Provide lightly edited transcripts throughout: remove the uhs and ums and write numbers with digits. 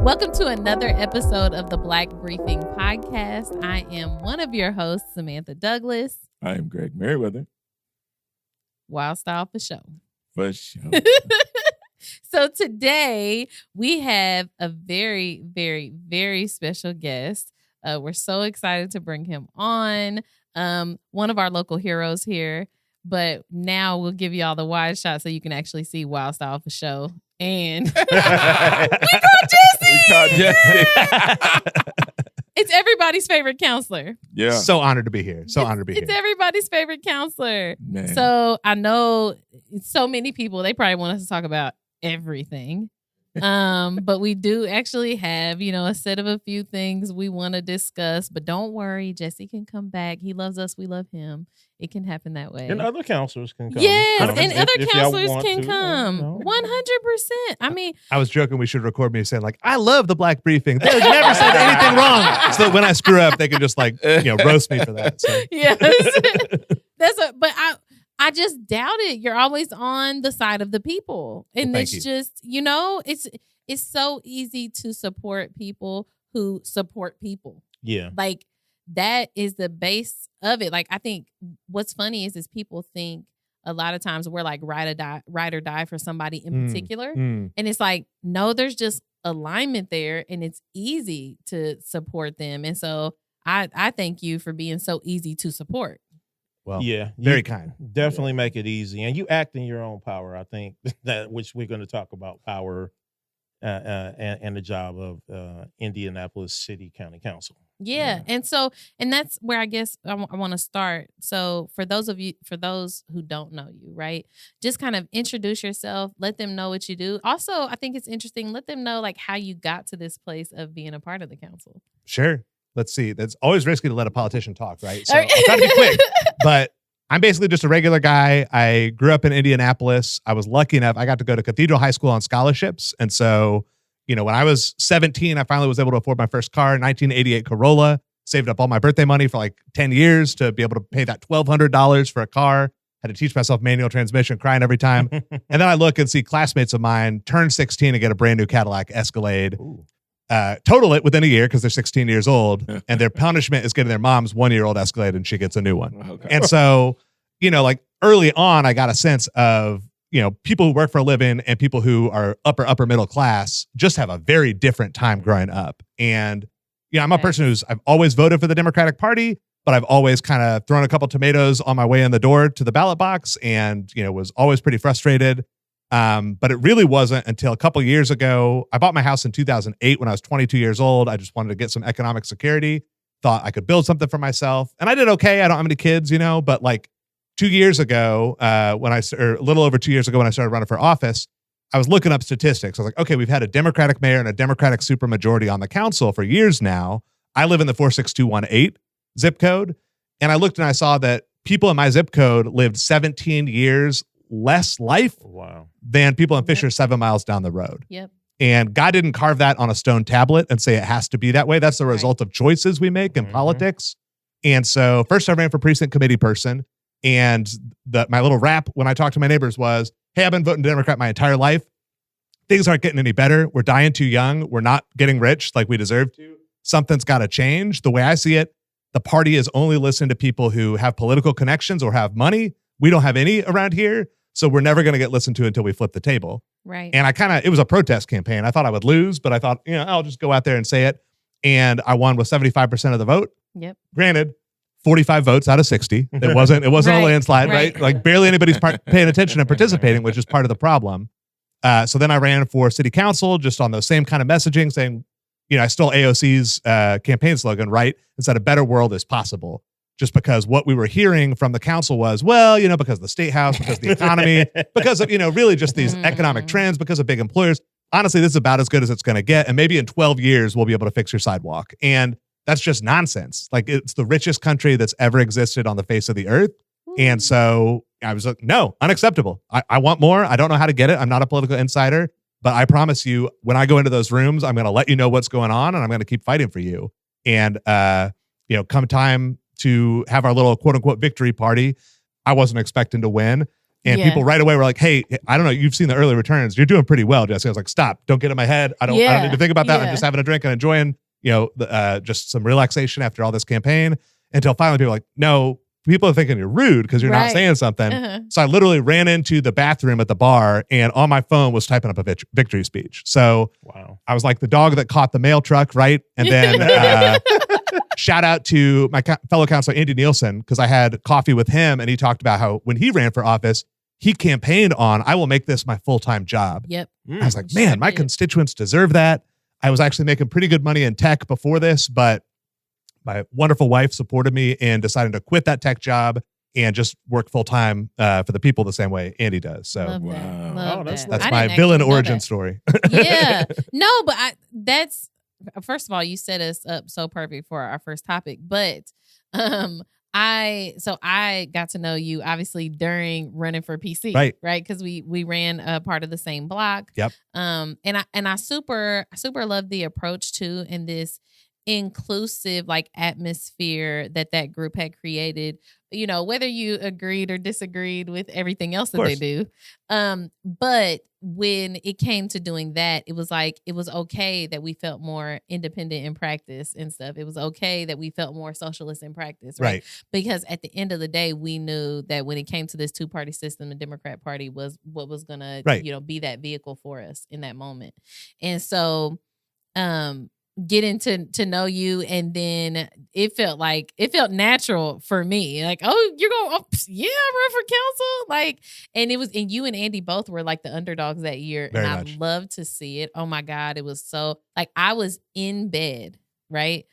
Welcome to another episode of the Black Briefing Podcast. I am one of your hosts, Samantha Douglas. I am Greg Merriweather. Wildstyle for show. For sure. So today we have a very, very, very special guest. We're so excited to bring him on. One of our local heroes here. But now we'll give you all the wide shot so you can actually see Wildstyle for show. And we caught Jesse. It's everybody's favorite counselor. Yeah. So honored to be here. It's everybody's favorite counselor. Man. So I know so many people, they probably want us to talk about everything. But we do actually have, a set of a few things we want to discuss. But don't worry, Jesse can come back. He loves us. We love him. It can happen that way. And other counselors can come. Yes, and other if counselors y'all can want to, come. 100%. I mean, I was joking we should record me saying, I love the Black Briefing. They never said anything wrong. So that when I screw up, they can just roast me for that. So. Yes. But I just doubt it. You're always on the side of the people. And Well, it's just, it's so easy to support people who support people. Yeah. That is the base of it. I think what's funny is people think a lot of times we're ride or die for somebody in particular. And it's no, there's just alignment there and it's easy to support them. And so I thank you for being so easy to support. Well, yeah, very kind. Definitely make it easy. And you act in your own power, I think, which we're going to talk about power and the job of Indianapolis City County Council. Yeah. And that's where I guess I want to start. So for those who don't know you, right, just kind of introduce yourself, let them know what you do. Also, I think it's interesting, let them know how you got to this place of being a part of the council. Sure. Let's see. That's always risky to let a politician talk, right? So I'll try to be quick. But I'm basically just a regular guy. I grew up in Indianapolis. I was lucky enough, I got to go to Cathedral High School on scholarships. And so, when I was 17, I finally was able to afford my first car, 1988 Corolla, saved up all my birthday money for 10 years to be able to pay that $1,200 for a car. Had to teach myself manual transmission, crying every time. And then I look and see classmates of mine turn 16 and get a brand new Cadillac Escalade. Total it within a year because they're 16 years old, and their punishment is getting their mom's 1-year-old Escalade and she gets a new one. Okay. And so, early on, I got a sense of, people who work for a living and people who are upper middle class just have a very different time growing up. And, I'm a person I've always voted for the Democratic Party, but I've always kind of thrown a couple tomatoes on my way in the door to the ballot box and, was always pretty frustrated. But it really wasn't until a couple years ago. I bought my house in 2008 when I was 22 years old. I just wanted to get some economic security, thought I could build something for myself. And I did okay. I don't have any kids, but 2 years ago, a little over 2 years ago when I started running for office, I was looking up statistics. I was like, okay, we've had a Democratic mayor and a Democratic supermajority on the council for years now. I live in the 46218 zip code. And I looked and I saw that people in my zip code lived 17 years less life than people in Fisher 7 miles down the road. Yep. And God didn't carve that on a stone tablet and say it has to be that way. That's the result of choices we make in politics. And so first I ran for precinct committee person. And my little rap when I talked to my neighbors was, hey, I've been voting Democrat my entire life. Things aren't getting any better. We're dying too young. We're not getting rich like we deserve to. Something's got to change. The way I see it, the party is only listening to people who have political connections or have money. We don't have any around here. So we're never going to get listened to until we flip the table. Right. And it was a protest campaign. I thought I would lose, but I thought, I'll just go out there and say it. And I won with 75% of the vote. Yep. Granted, 45 votes out of 60. It wasn't a landslide, right? Barely anybody's paying attention and participating, which is part of the problem. So then I ran for city council just on those same kind of messaging saying, I stole AOC's campaign slogan, right? Instead, a better world is possible. Just because what we were hearing from the council was, because of the state house, because of the economy, because of, really just these economic trends, because of big employers. Honestly, this is about as good as it's going to get. And maybe in 12 years, we'll be able to fix your sidewalk. And that's just nonsense. It's the richest country that's ever existed on the face of the earth. And so I was like, no, unacceptable. I want more. I don't know how to get it. I'm not a political insider, but I promise you, when I go into those rooms, I'm going to let you know what's going on and I'm going to keep fighting for you. And, come time to have our little quote unquote victory party, I wasn't expecting to win. And people right away were like, hey, I don't know, you've seen the early returns. You're doing pretty well, Jesse. I was like, stop, don't get in my head. I don't need to think about that. I'm just having a drink and enjoying, just some relaxation after all this campaign. Until finally people were like, no, people are thinking you're rude because you're not saying something. So I literally ran into the bathroom at the bar and on my phone was typing up a victory speech. So I was like the dog that caught the mail truck, right? And then shout out to my fellow counselor, Andy Nielsen, because I had coffee with him and he talked about how when he ran for office, he campaigned on, I will make this my full-time job. Yep. I was like, man, my constituents deserve that. I was actually making pretty good money in tech before this, but my wonderful wife supported me in deciding to quit that tech job and just work full-time for the people the same way Andy does. So that's my villain origin story. Yeah. No, but that's, first of all, you set us up so perfect for our first topic, but I got to know you obviously during running for PC, right? Because we ran a part of the same block. Yep. And I super love the approach too, in this inclusive like atmosphere that group had created, whether you agreed or disagreed with everything else that they do. But when it came to doing that, it was like, it was okay that we felt more independent in practice and stuff. It was okay that we felt more socialist in practice, right? Because at the end of the day, we knew that when it came to this two-party system, the Democrat Party was what was going to, be that vehicle for us in that moment. And so, getting to know you, and then it felt natural for me, like, oh, you're going, run for council, like, and it was, and you and Andy both were like the underdogs that year. Very and much. I loved to see it. Oh my God, it was so, like, I was in bed, right,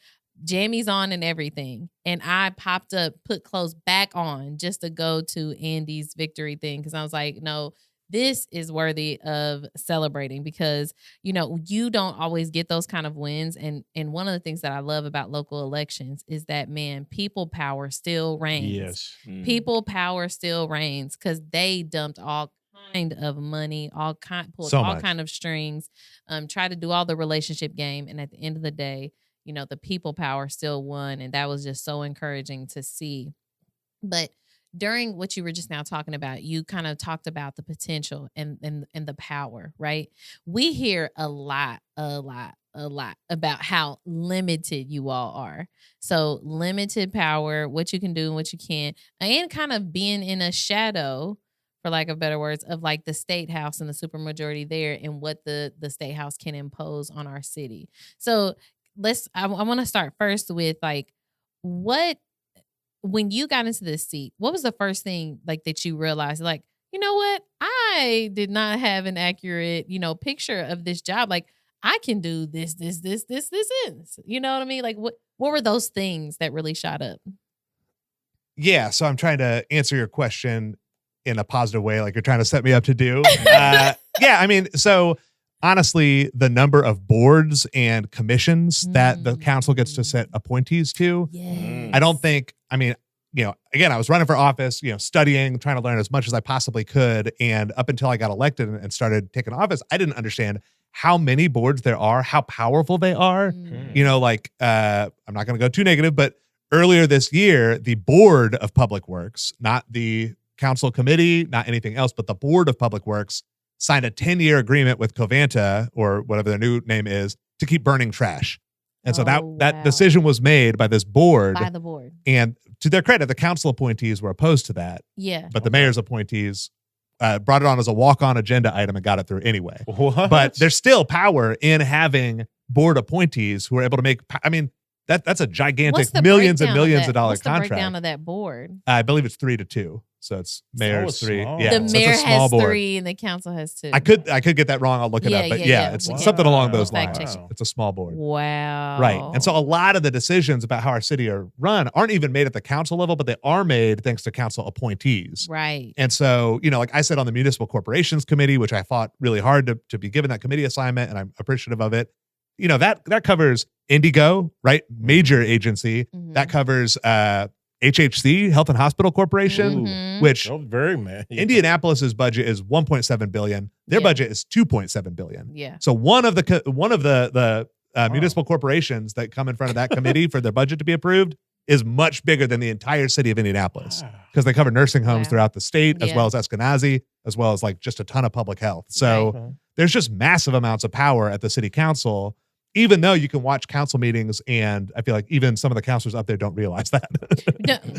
jammies on and everything, and I popped up, put clothes back on just to go to Andy's victory thing, because I was like, no, this is worthy of celebrating, because, you don't always get those kind of wins. And one of the things that I love about local elections is that, man, people power still reigns. Yes. People power still reigns, because they dumped all kind of money, pulled all kind of strings, tried to do all the relationship game. And at the end of the day, the people power still won. And that was just so encouraging to see. But during what you were just now talking about, you kind of talked about the potential and the power, right? We hear a lot about how limited you all are. So limited power, what you can do and what you can't, and kind of being in a shadow, for lack of better words, of like the state house and the supermajority there, and what the state house can impose on our city. So I want to start first with like, when you got into this seat, what was the first thing like that you realized, like, you know what, I did not have an accurate, picture of this job. Like, I can do this, you know what I mean? Like, what were those things that really shot up? Yeah. So I'm trying to answer your question in a positive way, like you're trying to set me up to do. I mean, so honestly, the number of boards and commissions that the council gets to set appointees to, I don't think, again, I was running for office, studying, trying to learn as much as I possibly could. And up until I got elected and started taking office, I didn't understand how many boards there are, how powerful they are. I'm not going to go too negative, but earlier this year, the Board of Public Works, not the council committee, not anything else, but the Board of Public Works signed a 10-year agreement with Covanta, or whatever their new name is, to keep burning trash. And so that decision was made by this board. By the board. And to their credit, the council appointees were opposed to that. Yeah. But the mayor's appointees brought it on as a walk-on agenda item and got it through anyway. What? But there's still power in having board appointees who are able to make, that's a gigantic millions and millions of dollar contract. What's the breakdown of that board? I believe it's 3-2. So it's mayor's 3. Small. Yeah, the so mayor it's a small has board. 3 and the council has 2. I could get that wrong. I'll look it up. But it's something along those lines. It's a small board. Wow. Right. And so a lot of the decisions about how our city are run aren't even made at the council level, but they are made thanks to council appointees. Right. And so, like I said on the Municipal Corporations Committee, which I fought really hard to be given that committee assignment, and I'm appreciative of it. That covers Indigo, right? Major agency. Mm-hmm. That covers HHC, Health and Hospital Corporation, which very mad. Indianapolis's budget is $1.7 billion. Their budget is $2.7 billion. Yeah. So one of the municipal corporations that come in front of that committee for their budget to be approved is much bigger than the entire city of Indianapolis because they cover nursing homes throughout the state, as well as Eskenazi, as well as like just a ton of public health. So there's just massive amounts of power at the city council, even though you can watch council meetings, and I feel like even some of the councilors up there don't realize that.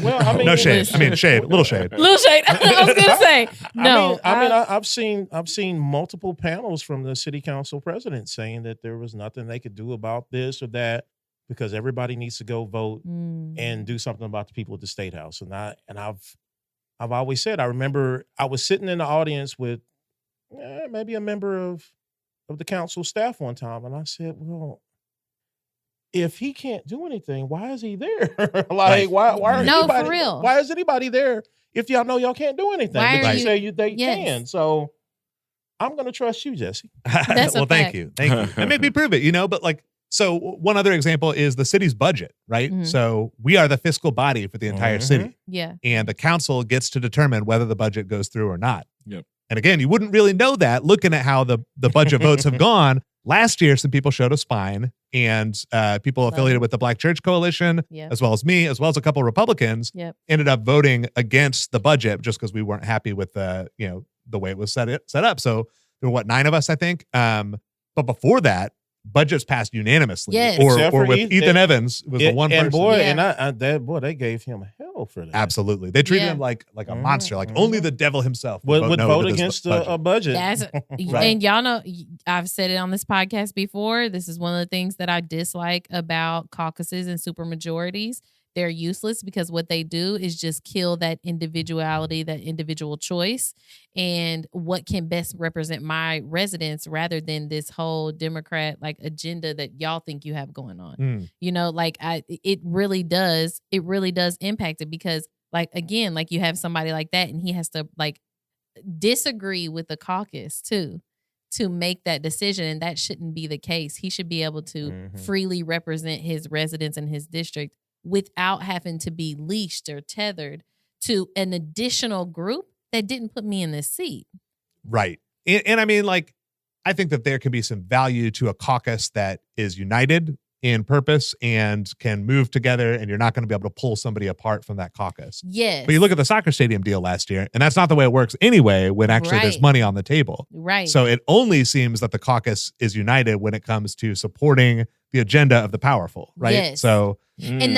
Well, I mean, no shade. I mean, shade. A little shade. Little shade. I was gonna say no. I've seen multiple panels from the city council president saying that there was nothing they could do about this or that because everybody needs to go vote and do something about the people at the State House. And I've always said, I remember I was sitting in the audience with maybe a member of the council staff one time, and I said, well, if he can't do anything, why is he there? Like, why for real. Why is anybody there if y'all know y'all can't do anything? Why But are you you- say they can. So I'm going to trust you, Jesse. That's a well, thank fact. you. And make me prove it, but like, so one other example is the city's budget, right? Mhm. So we are the fiscal body for the entire city, Yeah. and the council gets to determine whether the budget goes through or not. Yep. And again, you wouldn't really know that looking at how the budget votes have gone. Last year, some people showed a spine, and people affiliated with the Black Church Coalition, Yep. as well as me, as well as a couple of Republicans, Yep. ended up voting against the budget just because we weren't happy with the way it was set up. So there were 9 of us, I think. But before that, budgets passed unanimously. Yes. Or Except for with Ethan Evans was the one and person. boy, Yeah. and they gave him hell for that. Absolutely. They treated Yeah. him like a monster. Like only the devil himself Would no vote to this against budget. a budget. That's and y'all know I've said it on this podcast before. This is one of the things that I dislike about caucuses and supermajorities. They're useless because what they do is just kill that individuality, that individual choice, and what can best represent my residents rather than this whole Democrat like agenda that y'all think you have going on. It really does impact it because like, again, like you have somebody like that and he has to like disagree with the caucus too to make that decision, and that shouldn't be the case. He should be able to freely represent his residents in his district without having to be leashed or tethered to an additional group that didn't put me in this seat. Right. And I mean, like, I think that there can be some value to a caucus that is united in purpose and can move together, and you're not going to be able to pull somebody apart from that caucus. Yes. But you look at the soccer stadium deal last year, and that's not the way it works anyway when actually there's Right. money on the table. Right. So it only seems that the caucus is united when it comes to supporting the agenda of the powerful, right? Yes. So And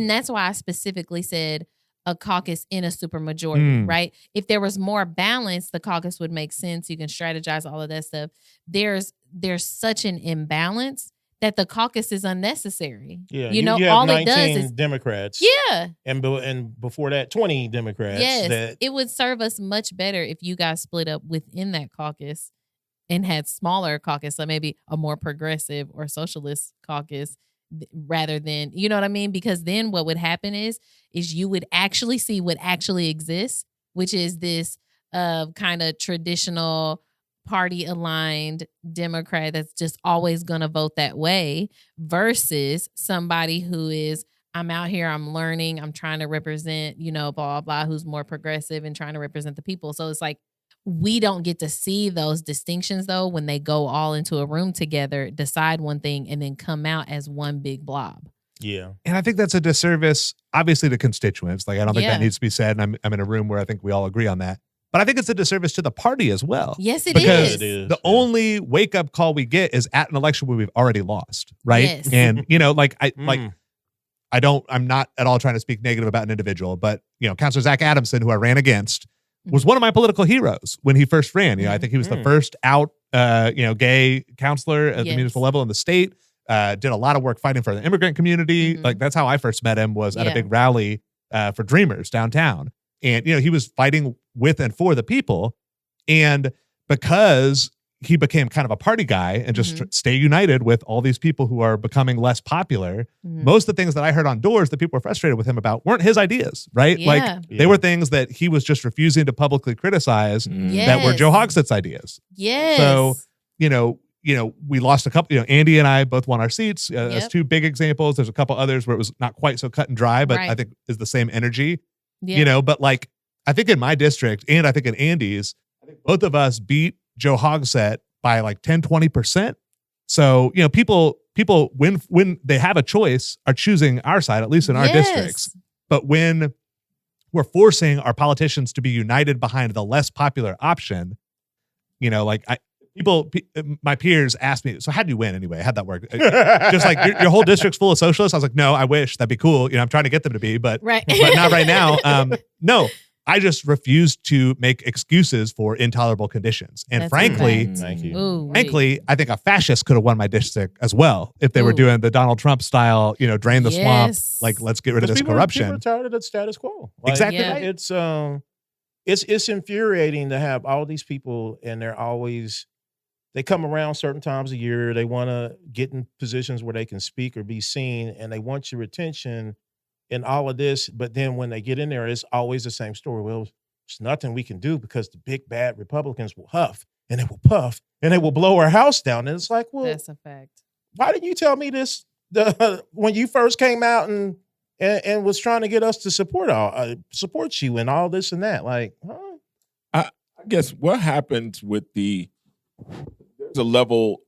that's why I specifically said a caucus in a supermajority, right? If there was more balance, the caucus would make sense. You can strategize all of that stuff. There's such an imbalance that the caucus is unnecessary. Yeah, you know, have all 19 it does is Democrats. yeah. And before that, 20 Democrats. Yes, That it would serve us much better if you guys split up within that caucus and had smaller caucus, so maybe a more progressive or socialist caucus rather than, you know what I mean? Because then what would happen is you would actually see what actually exists, which is this kind of traditional party aligned Democrat that's just always going to vote that way versus somebody who is, I'm out here, I'm learning, I'm trying to represent, blah, blah, blah, who's more progressive and trying to represent the people. So it's like, we don't get to see those distinctions though when they go all into a room together, decide one thing, and then come out as one big blob. yeah. and I think that's a disservice, obviously, to constituents. Like, I don't think Yeah. that needs to be said. And I'm in a room where I think we all agree on that. But I think it's a disservice to the party as well. Yes, it Because is. It is, the yeah. only wake up call we get is at an election where we've already lost, right? Yes. And I'm not at all trying to speak negative about an individual, but Councilor Zach Adamson, who I ran against, was one of my political heroes when he first ran. I think he was the first out, gay counselor at the Yes. municipal level in the state. Did a lot of work fighting for the immigrant community. Mhm. Like, that's how I first met him, was at a Yeah. big rally for Dreamers downtown. And, he was fighting with and for the people. And because he became kind of a party guy and just stay united with all these people who are becoming less popular, Mhm. most of the things that I heard on doors that people were frustrated with him about weren't his ideas, right? Yeah. Like, they were things that he was just refusing to publicly criticize that were Yes. Joe Hogsett's ideas. Yes. So, we lost a couple, Andy and I both won our seats as Yep. two big examples. There's a couple others where it was not quite so cut and dry, but Right. I think is the same energy, Yeah. but like, I think in my district and I think in Andy's, I think both of us beat Joe Hogsett by like 10, 20%. So, people people, when they have a choice, are choosing our side, at least in our districts. But when we're forcing our politicians to be united behind the less popular option, like my peers asked me, so how do you win anyway? How'd that work? Just like your whole district's full of socialists. I was like, no, I wish that'd be cool. I'm trying to get them to be, but not right now. No, I just refuse to make excuses for intolerable conditions. And frankly, I think a fascist could have won my district as well if they were doing the Donald Trump style, drain the swamp. Like, let's get rid of this corruption. People are tired of the status quo. Exactly right. It's infuriating to have all these people, and they come around certain times a year. They want to get in positions where they can speak or be seen, and they want your attention and all of this. But then when they get in there, it's always the same story. Well, there's nothing we can do because the big bad Republicans will huff and they will puff and they will blow our house down. And it's like, well, that's a fact. Why didn't you tell me this when you first came out and was trying to get us to support you and all this and that? Like, huh? I guess what happens with there's a level,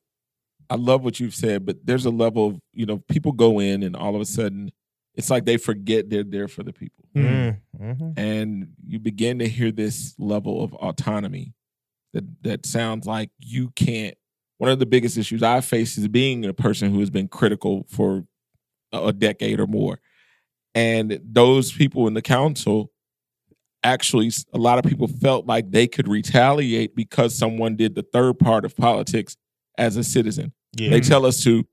I love what you've said, but there's a level of, people go in and all of a sudden it's like they forget they're there for the people. Mm-hmm. And you begin to hear this level of autonomy that sounds like you can't. One of the biggest issues I face is being a person who has been critical for a decade or more. And those people in the council, actually, a lot of people felt like they could retaliate because someone did the third part of politics as a citizen. Yeah. They tell us to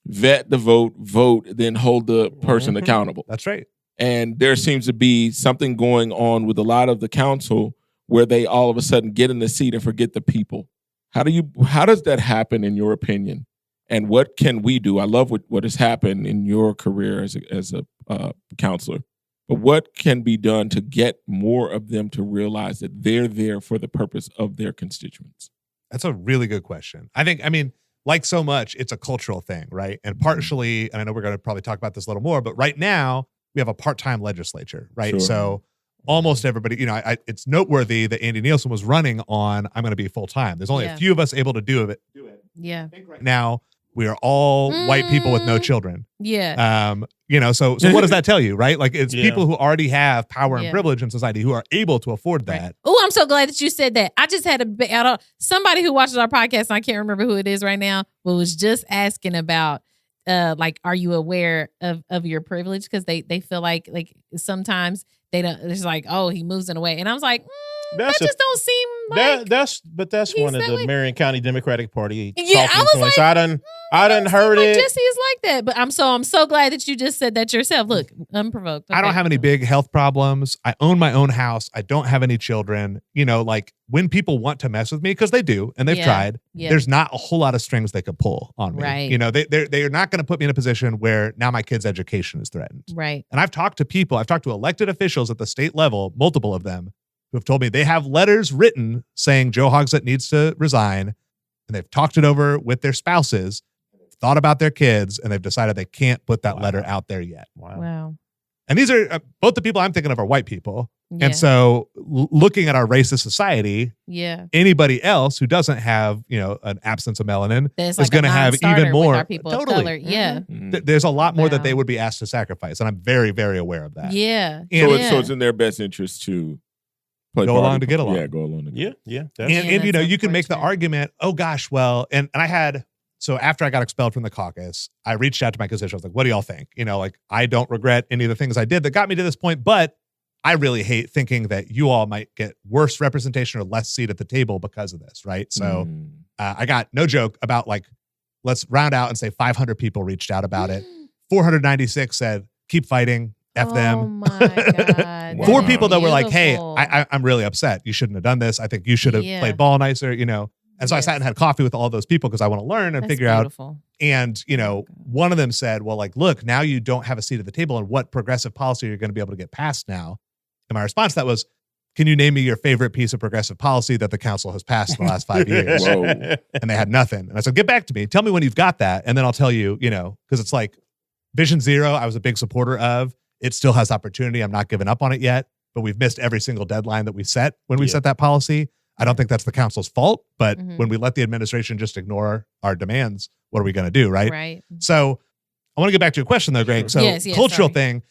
vet the vote, then hold the person accountable. That's right. And there seems to be something going on with a lot of the council where they all of a sudden get in the seat and forget the people. How does that happen in your opinion? And what can we do? I love what has happened in your career as a counselor. But what can be done to get more of them to realize that they're there for the purpose of their constituents? That's a really good question. I mean, like so much, it's a cultural thing, right? And partially, and I know we're going to probably talk about this a little more, but right now we have a part-time legislature, right? Sure. So almost everybody, it's noteworthy that Andy Nielsen was running on, I'm going to be full-time. There's only a few of us able to do it. Yeah. I think right now we are all white people with no children. Yeah. So what does that tell you, right? Like, it's people who already have power and privilege in society who are able to afford that. Right. Oh, I'm so glad that you said that. I just had somebody who watches our podcast, and I can't remember who it is right now, but was just asking about, are you aware of your privilege? Because they feel like sometimes they don't. It's like, oh, he moves in a way, and I was like, that just don't seem like that's one of the Marion County Democratic Party. Yeah, I was points. like, I done heard it. Jesse is like that, but I'm so glad that you just said that yourself. Look, unprovoked. Okay. I don't have any big health problems. I own my own house. I don't have any children. When people want to mess with me, because they do, and they've tried, there's not a whole lot of strings they could pull on me. Right. They're not going to put me in a position where now my kid's education is threatened. Right. And I've talked to elected officials at the state level, multiple of them, who have told me they have letters written saying Joe Hogsett needs to resign, and they've talked it over with their spouses, thought about their kids, and they've decided they can't put that letter out there yet. Wow. And these are both the people I'm thinking of are white people. Yeah. And so looking at our racist society, anybody else who doesn't have, an absence of melanin is going to have even more. Our people of color. Yeah. Mm-hmm. There's a lot more that they would be asked to sacrifice. And I'm very, very aware of that. Yeah. So it's in their best interest to go along to get along. Yeah, go along to get along. And you can make the argument, oh gosh, well, and I had, so after I got expelled from the caucus, I reached out to my constituents. I was like, what do y'all think? I don't regret any of the things I did that got me to this point, but I really hate thinking that you all might get worse representation or less seat at the table because of this, right? So I got, no joke, about let's round out and say 500 people reached out about it. 496 said, keep fighting, F them. Oh my God. 4 people that were like, hey, I'm really upset. You shouldn't have done this. I think you should have played ball nicer, And so I sat and had coffee with all those people because I want to learn and figure out. And, one of them said, well, look, now you don't have a seat at the table, and what progressive policy are you going to be able to get passed now? And my response to that was, can you name me your favorite piece of progressive policy that the council has passed in the last 5 years? Whoa. And they had nothing. And I said, get back to me. Tell me when you've got that. And then I'll tell you, because it's like Vision Zero, I was a big supporter of. It still has opportunity. I'm not giving up on it yet, but we've missed every single deadline that we set when we set that policy. I don't think that's the council's fault, but Mhm. when we let the administration just ignore our demands, what are we going to do, right? Right. So I want to get back to your question though, Greg. So Yes, cultural sorry. thing,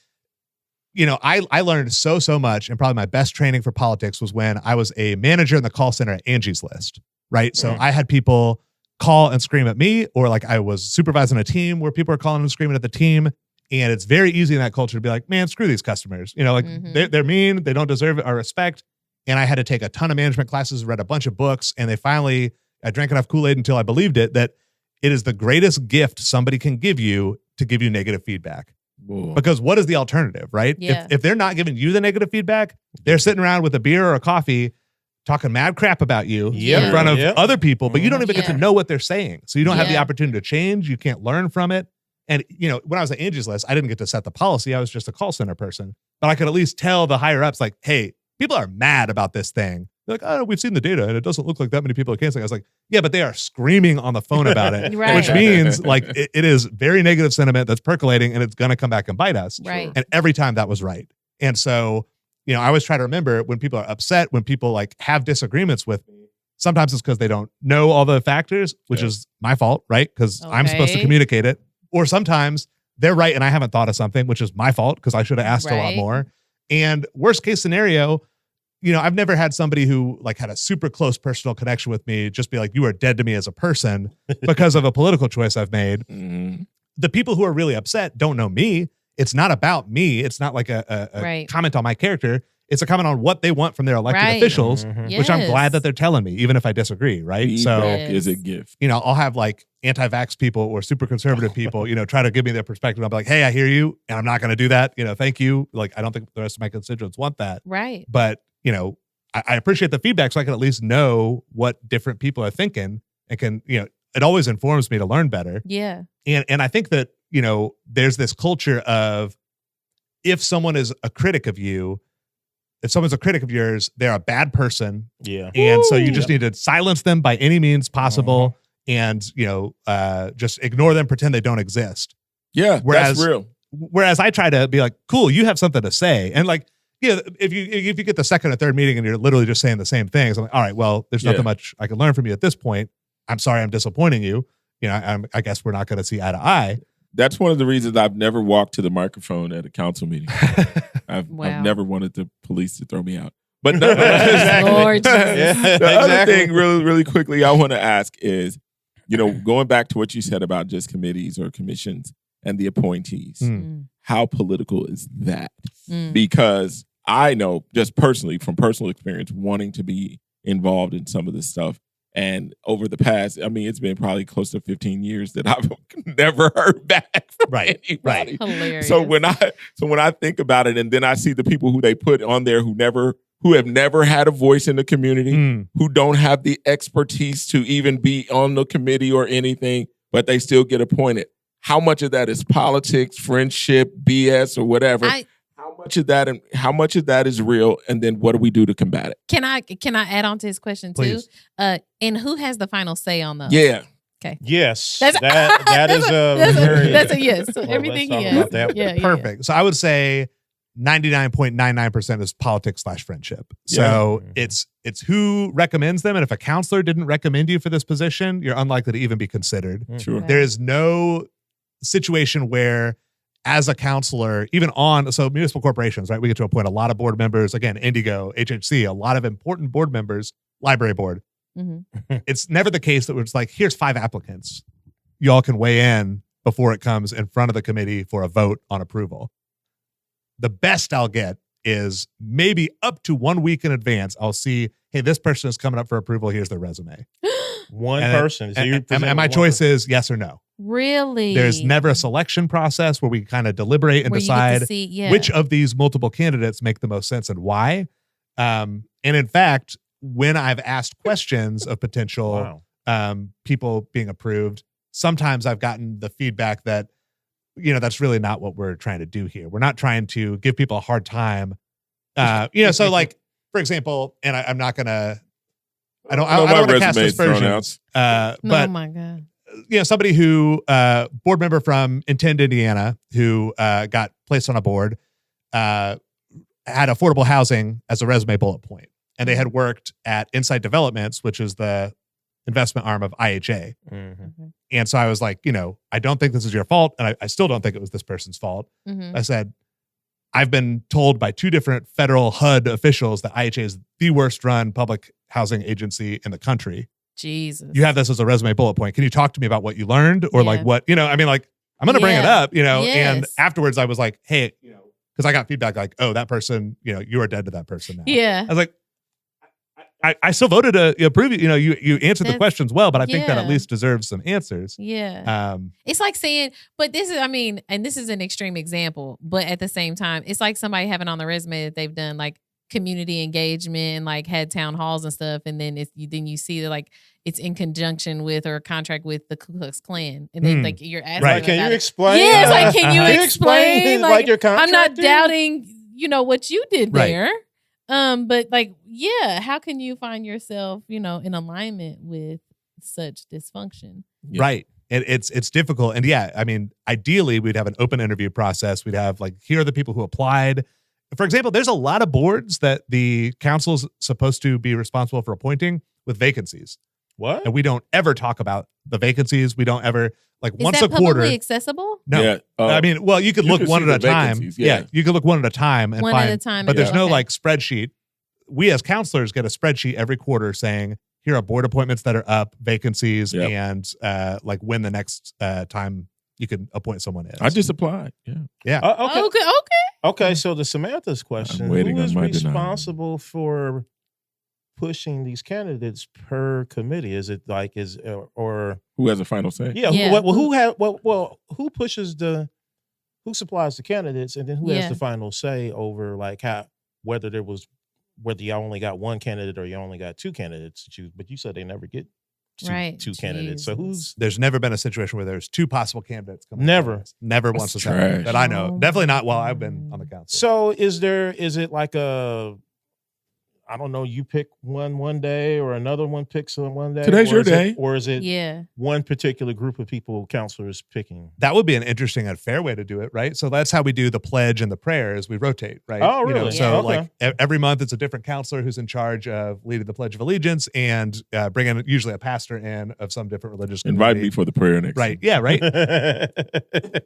I learned so much, and probably my best training for politics was when I was a manager in the call center at Angie's List, right? So I had people call and scream at me, or like I was supervising a team where people are calling and screaming at the team. And it's very easy in that culture to be like, man, screw these customers. They're mean, they don't deserve our respect. And I had to take a ton of management classes, read a bunch of books, and I drank enough Kool-Aid until I believed it, that it is the greatest gift somebody can give you to give you negative feedback. Whoa. Because what is the alternative, right? Yeah. If they're not giving you the negative feedback, they're sitting around with a beer or a coffee talking mad crap about you in front of other people, but you don't even get to know what they're saying. So you don't have the opportunity to change. You can't learn from it. And, when I was at Angie's List, I didn't get to set the policy. I was just a call center person. But I could at least tell the higher ups, like, hey, people are mad about this thing. They're like, oh, we've seen the data and it doesn't look like that many people are canceling. I was like, yeah, but they are screaming on the phone about it, Right. which means like it is very negative sentiment that's percolating and it's going to come back and bite us. Right. And every time that was right. And so, I always try to remember when people are upset, when people like have disagreements with me, sometimes it's because they don't know all the factors, which is my fault, right? Because I'm supposed to communicate it. Or sometimes they're right and I haven't thought of something, which is my fault because I should have asked a lot more. And worst case scenario, I've never had somebody who like had a super close personal connection with me just be like, you are dead to me as a person because of a political choice I've made. Mm-hmm. The people who are really upset don't know me. It's not about me. It's not like a comment on my character. It's a comment on what they want from their elected officials, which I'm glad that they're telling me, even if I disagree, right? Feedback is a gift. I'll have like anti-vax people or super conservative people, try to give me their perspective. I'll be like, hey, I hear you, and I'm not going to do that. Thank you. Like, I don't think the rest of my constituents want that. Right. But, I appreciate the feedback so I can at least know what different people are thinking and can, it always informs me to learn better. Yeah. And I think that, there's this culture of if someone is a critic of you, if someone's a critic of yours, they're a bad person. Yeah. And so you just need to silence them by any means possible and, just ignore them, pretend they don't exist. Yeah, that's real. Whereas I try to be like, cool, you have something to say. And like, if you get the second or third meeting and you're literally just saying the same things, I'm like, all right, well, there's nothing much I can learn from you at this point. I'm sorry I'm disappointing you. I guess we're not going to see eye to eye. That's one of the reasons I've never walked to the microphone at a council meeting. I've never wanted the police to throw me out. But no, Lord Jesus. The other thing really, really quickly I want to ask is, going back to what you said about just committees or commissions and the appointees, how political is that? Because I know just personally from personal experience wanting to be involved in some of this stuff. And over the past, it's been probably close to 15 years that I've never heard back from anybody. Right. Hilarious. So when I think about it, and then I see the people who they put on there who have never had a voice in the community, who don't have the expertise to even be on the committee or anything, but they still get appointed. How much of that is politics, friendship, BS, or whatever? How much of that is real, and then what do we do to combat it? Can I add on to his question too? Please. And who has the final say on those? Yeah. Okay. Yes. That's a yes. So everything let's he talk has. about that. Yeah. Perfect. So I would say 99.99% is politics/friendship. So it's who recommends them. And if a counselor didn't recommend you for this position, you're unlikely to even be considered. Sure. Okay. There is no situation where as a counselor, even so municipal corporations, right? We get to appoint a lot of board members. Again, Indigo, HHC, a lot of important board members, library board. It's never the case that it's like, here's 5 applicants. Y'all can weigh in before it comes in front of the committee for a vote on approval. The best I'll get is maybe up to 1 week in advance. I'll see, hey, this person is coming up for approval. Here's their resume. One person. So and my choice is yes or no. Really? There's never a selection process where we kind of deliberate and Where you get to decide see, which of these multiple candidates make the most sense and why. And in fact, when I've asked questions of potential people being approved, sometimes I've gotten the feedback that, that's really not what we're trying to do here. We're not trying to give people a hard time. So like, for example, and I'm not going to, I don't want to cast aspersions. But oh my God. Somebody who, board member from Intend, Indiana, who got placed on a board, had affordable housing as a resume bullet point. and they had worked at Insight Developments, which is the investment arm of IHA. And so I was like, I don't think this is your fault. And I still don't think it was this person's fault. I said, I've been told by 2 different federal HUD officials that IHA is the worst run public housing agency in the country. Jesus. You have this as a resume bullet point. Can you talk to me about what you learned or like what, I'm going to bring it up, and afterwards I was like, hey, because I got feedback like, oh, that person, you are dead to that person now. Yeah. I was like, I still voted to approve you. You answered the questions well, but I think that at least deserves some answers. Yeah. It's like saying, but this is, and this is an extreme example, but at the same time, it's like somebody having on the resume that they've done like community engagement and like had town halls and stuff, and then you see that like it's in conjunction with or a contract with the Ku Klux Klan, and then like you're asking, right? Can you explain? Yeah, it's like can you explain like your contract? I'm not doubting, what you did right. there. But like, yeah, how can you find yourself, in alignment with such dysfunction? Yeah. Right. And it's difficult. And ideally we'd have an open interview process. We'd have like, here are the people who applied. For example, there's a lot of boards that the council's supposed to be responsible for appointing with vacancies. What? And we don't ever talk about the vacancies. We don't ever Is once that a quarter. publicly accessible? No. Yeah, you could look one at a time. Yeah. You could look one at a time and One find, at a time. but there's no okay. like spreadsheet. We as counselors get a spreadsheet every quarter saying, here are board appointments that are up, vacancies, and like when the next time you can appoint someone is. I just applied. Yeah. Okay. Okay. Okay. So the Samantha's question: waiting who on is my responsible for pushing these candidates per committee? Is it like or Who has a final say? yeah? Yeah. Who pushes who supplies the candidates, and then who has the final say over like whether you only got one candidate or you only got 2 candidates to choose? But you said they never get two candidates. So there's never been a situation where there's 2 possible candidates coming. Never once has happened that I know. Definitely not while I've been on the council. So is it like I don't know, you pick one day or another one picks on one day? Today's your day. Or is it one particular group of people counselors picking? That would be an interesting and fair way to do it, right? So that's how we do the pledge and the prayers. We rotate, right? Oh, really? So like every month it's a different counselor who's in charge of leading the Pledge of Allegiance and bringing usually a pastor in of some different religious community. Invite me for the prayer next Right. time. Yeah, right.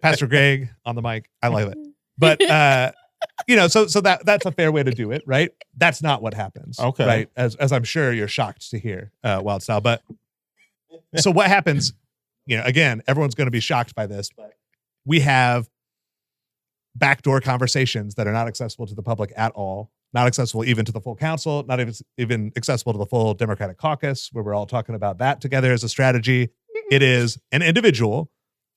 Pastor Greg on the mic. I love it. But so that's a fair way to do it, right? That's not what happens. Okay. Right. As I'm sure you're shocked to hear, Wildstyle. But so what happens, again, everyone's going to be shocked by this, but we have backdoor conversations that are not accessible to the public at all, not accessible even to the full council, not even accessible to the full Democratic caucus, where we're all talking about that together as a strategy. It is an individual.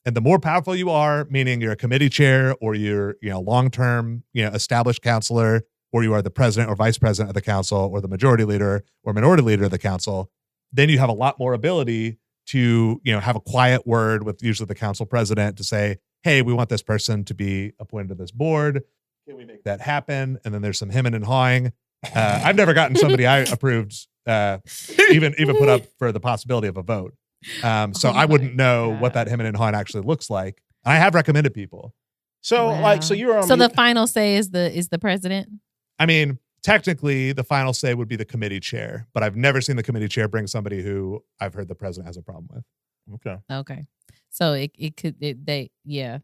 And the more powerful you are, meaning you're a committee chair or you're, long-term, established counselor, or you are the president or vice president of the council or the majority leader or minority leader of the council, then you have a lot more ability to, have a quiet word with usually the council president to say, hey, we want this person to be appointed to this board. Can we make that happen? And then there's some hemming and hawing. I've never gotten somebody I approved even put up for the possibility of a vote. So I wouldn't know what that hemming and hawing actually looks like. I have recommended people. So you're on. So the final say is the president? I mean, technically the final say would be the committee chair, but I've never seen the committee chair bring somebody who I've heard the president has a problem with. Okay. So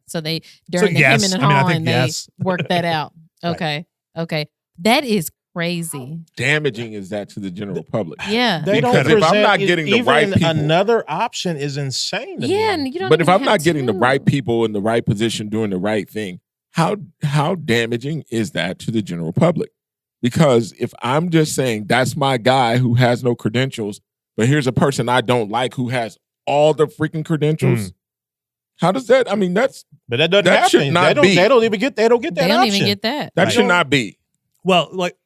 So they during the hemming and hawing, they work that out. Okay. Right. Okay. That is crazy. Damaging is that to the general public? Yeah. They don't Because if I'm not present getting the even right people, another option is insane to me. Yeah, and you don't. but if even I'm not have getting the to. right people in the right position doing the right thing, how damaging is that to the general public? Because if I'm just saying that's my guy who has no credentials, but here's a person I don't like who has all the freaking credentials. How does that? I mean, but that doesn't that should happen. not They be. don't even get that option. They don't even get that. That should not be. Well, like,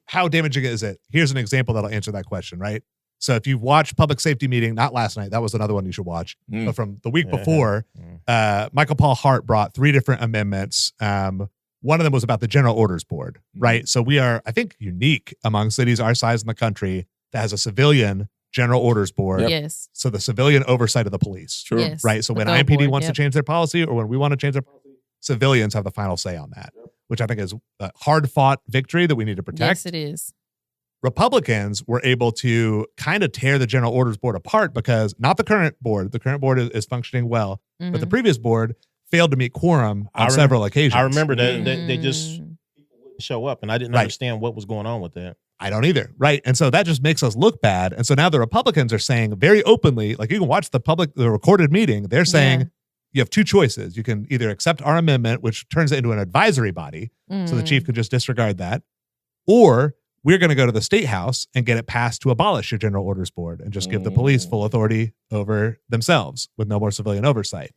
how damaging is it? Here's an example that'll answer that question, right? So if you've watched Public Safety Meeting, not last night, that was another one you should watch, but from the week before, Michael Paul Hart brought 3 different amendments. One of them was about the General Orders Board, right? So we are, I think, unique among cities our size in the country that has a civilian General Orders Board. Yep. Yes. So the civilian oversight of the police. Sure. Yes. Right. So when The IMPD board, wants to change their policy or when we want to change their policy, civilians have the final say on that, which I think is a hard fought victory that we need to protect. Yes, it is. Republicans were able to kind of tear the General Orders Board apart because not the current board is functioning well, but the previous board failed to meet quorum on several occasions. I remember that they just wouldn't show up, and I didn't understand what was going on with that. I don't either. Right. And so that just makes us look bad. And so now the Republicans are saying very openly, like you can watch the recorded meeting. They're saying you have two choices. You can either accept our amendment, which turns it into an advisory body. So the chief could just disregard that. Or we're going to go to the state house and get it passed to abolish your General Orders Board and just give the police full authority over themselves with no more civilian oversight.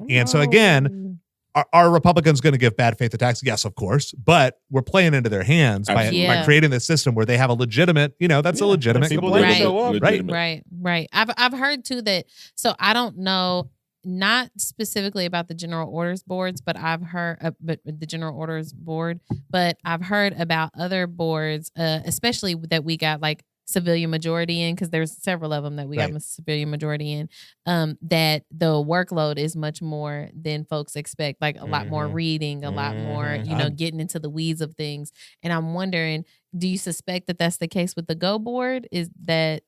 And so again, are Republicans going to give bad faith attacks? Yes, of course. But we're playing into their hands by creating this system where they have a legitimate, that's a legitimate complaint. Right. I've heard too that, so I don't know, not specifically about the General Orders Boards, but I've heard the General Orders Board, but I've heard about other boards, especially that we got like civilian majority in, because there's several of them that we have a civilian majority in, that the workload is much more than folks expect, like a lot more reading, a lot more, getting into the weeds of things. And I'm wondering, do you suspect that that's the case with the Go Board? Is that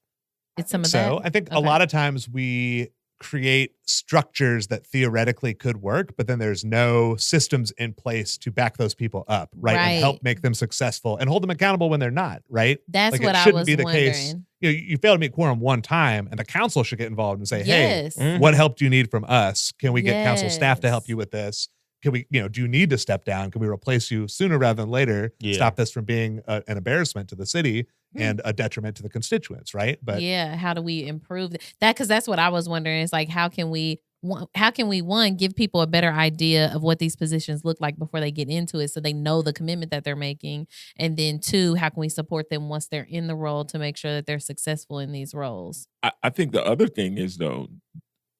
it's some of that? So I think a lot of times we create structures that theoretically could work, but then there's no systems in place to back those people up, right? And help make them successful and hold them accountable when they're not, right? That's like what it shouldn't I was be the wondering. case. You fail to meet quorum one time, and the council should get involved and say, "Hey, what help do you need from us? Can we get council staff to help you with this? Can we, do you need to step down? Can we replace you sooner rather than later? Stop this from being an embarrassment to the city and a detriment to the constituents, right?" But how do we improve that? Because that's what I was wondering. Is like, how can we one, give people a better idea of what these positions look like before they get into it, so they know the commitment that they're making, and then two, how can we support them once they're in the role to make sure that they're successful in these roles? I think the other thing is, though,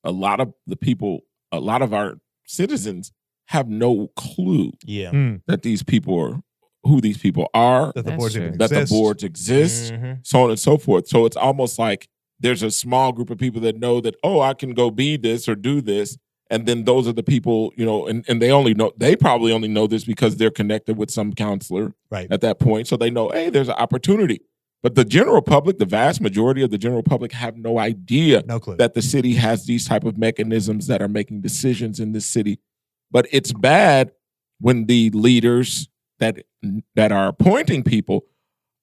a lot of our citizens have no clue that these people are who these people are, that the boards even that the boards exist, so on and so forth. So it's almost like there's a small group of people that know that, I can go be this or do this. And then those are the people, and they probably only know this because they're connected with some counselor at that point. So they know, hey, there's an opportunity. But the general public, the vast majority of the general public have no idea that the city has these type of mechanisms that are making decisions in this city. But it's bad when the leaders that are appointing people